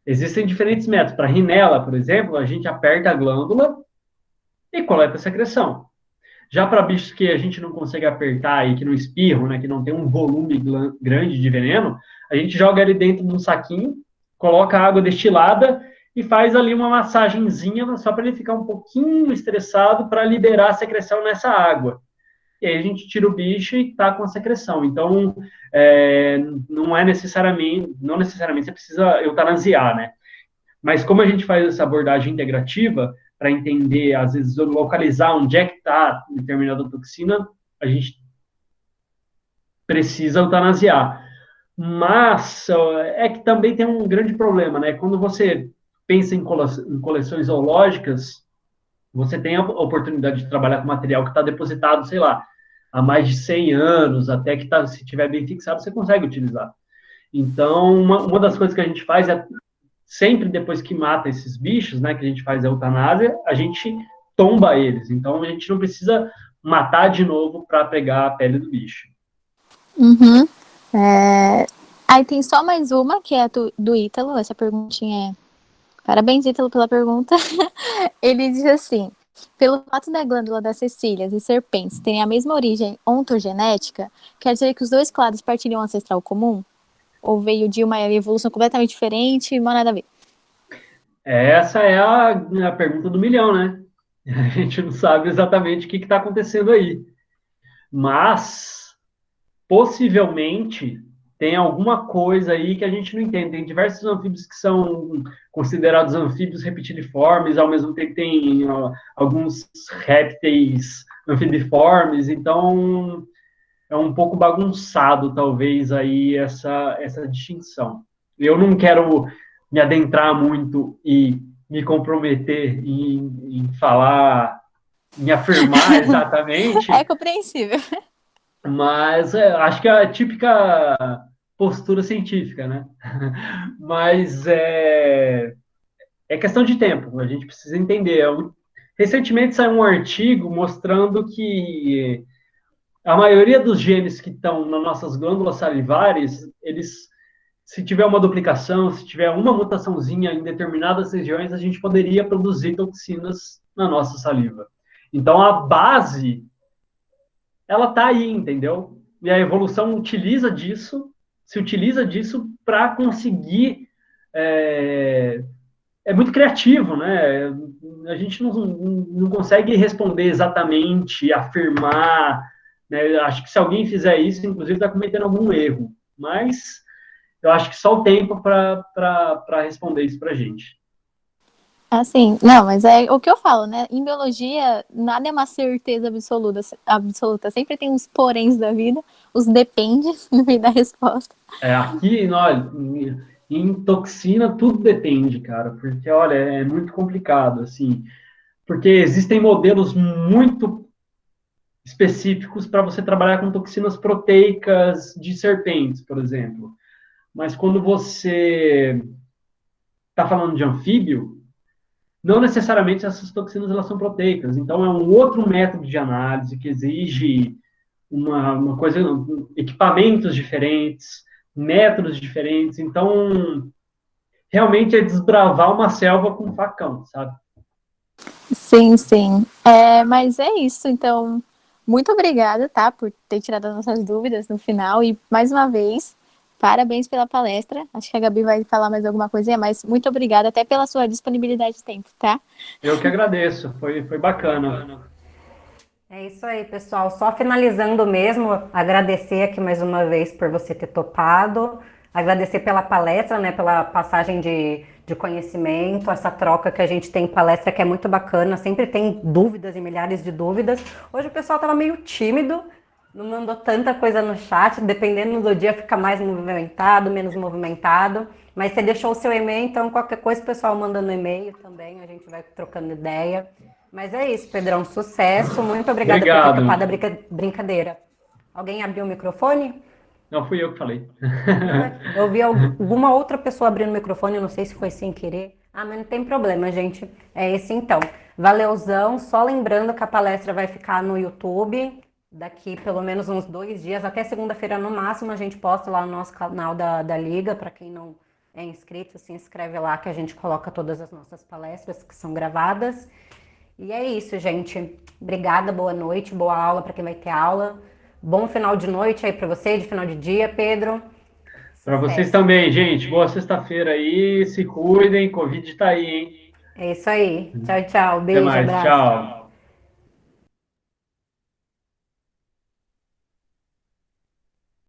Existem diferentes métodos. Para rinela, por exemplo, a gente aperta a glândula e coleta a secreção. Já para bichos que a gente não consegue apertar e que não espirram, né, que não tem um volume grande de veneno, a gente joga ele dentro de um saquinho, coloca água destilada e faz ali uma massagenzinha só para ele ficar um pouquinho estressado para liberar a secreção nessa água. E aí a gente tira o bicho e tá com a secreção. Então, não necessariamente você precisa eutanasiar, né? Mas como a gente faz essa abordagem integrativa para entender, às vezes, localizar onde é que está determinada toxina, a gente precisa eutanasiar. Mas é que também tem um grande problema, né? Quando você pensa em coleções zoológicas, você tem a oportunidade de trabalhar com material que está depositado, sei lá, há mais de 100 anos, até que tá, se tiver bem fixado, você consegue utilizar. Então, uma das coisas que a gente faz é, sempre depois que mata esses bichos, né, que a gente faz a eutanásia, a gente tomba eles. Então, a gente não precisa matar de novo para pegar a pele do bicho. Uhum. Aí tem só mais uma, que é do Ítalo. Essa perguntinha é... Parabéns, Ítalo, pela pergunta. Ele diz assim: pelo fato da glândula das cecílias e serpentes terem a mesma origem ontogenética, quer dizer que os dois clados partilham um ancestral comum? Ou veio de uma evolução completamente diferente e não nada a ver? Essa é a pergunta do milhão, né? A gente não sabe exatamente o que está acontecendo aí. Mas, possivelmente, tem alguma coisa aí que a gente não entende. Tem diversos anfíbios que são considerados anfíbios reptiliformes, ao mesmo tempo tem alguns répteis anfibiformes, então é um pouco bagunçado, talvez, aí essa distinção. Eu não quero me adentrar muito e me comprometer em falar, em afirmar exatamente, É compreensível. mas acho que é a típica postura científica, né? Mas é questão de tempo, a gente precisa entender. Recentemente saiu um artigo mostrando que a maioria dos genes que estão nas nossas glândulas salivares, eles, se tiver uma duplicação, se tiver uma mutaçãozinha em determinadas regiões, a gente poderia produzir toxinas na nossa saliva. Então, a base, ela está aí, entendeu? E a evolução se utiliza disso para conseguir. É muito criativo, né? A gente não consegue responder exatamente, afirmar, né? Acho que se alguém fizer isso, inclusive, está cometendo algum erro. Mas eu acho que só o tempo para responder isso para a gente. Assim, não, mas é o que eu falo, né? Em biologia, nada é uma certeza absoluta. Sempre tem uns poréns da vida, os depende no meio da resposta. Aqui, olha, em toxina, tudo depende, cara, porque, olha, é muito complicado, assim, porque existem modelos muito específicos para você trabalhar com toxinas proteicas de serpentes, por exemplo. Mas quando você está falando de anfíbio, não necessariamente essas toxinas elas são proteicas. Então, é um outro método de análise que exige uma coisa, equipamentos diferentes, métodos diferentes. Então, realmente é desbravar uma selva com um facão, sabe? Sim, sim. Mas é isso, então, muito obrigada, tá, por ter tirado as nossas dúvidas no final. E, mais uma vez, parabéns pela palestra. Acho que a Gabi vai falar mais alguma coisinha, mas muito obrigada até pela sua disponibilidade de tempo, tá? Eu que agradeço, foi bacana. É isso aí, pessoal. Só finalizando mesmo, agradecer aqui mais uma vez por você ter topado, agradecer pela palestra, né, pela passagem de conhecimento, essa troca que a gente tem em palestra que é muito bacana, sempre tem dúvidas e milhares de dúvidas. Hoje o pessoal estava meio tímido, não mandou tanta coisa no chat, dependendo do dia fica mais movimentado, menos movimentado, mas você deixou o seu e-mail, então qualquer coisa o pessoal manda no e-mail também, a gente vai trocando ideia. Mas é isso, Pedrão, sucesso. Muito obrigada por ter Obrigado. topado a brincadeira. Alguém abriu o microfone? Não fui eu que falei. Eu vi alguma outra pessoa abrindo o microfone, eu não sei se foi sem querer. Ah, mas não tem problema, gente. É esse então. Valeuzão. Só lembrando que a palestra vai ficar no YouTube daqui pelo menos uns 2 dias, até segunda-feira no máximo. A gente posta lá no nosso canal da Liga. Para quem não é inscrito, se inscreve lá que a gente coloca todas as nossas palestras que são gravadas. E é isso, gente. Obrigada, boa noite, boa aula para quem vai ter aula. Bom final de noite aí para você, de final de dia, Pedro. Para vocês Sucesso. também, gente. Boa sexta-feira aí. Se cuidem. Covid tá aí, hein? É isso aí. Tchau, tchau. Até Beijo, mais. abraço. Tchau.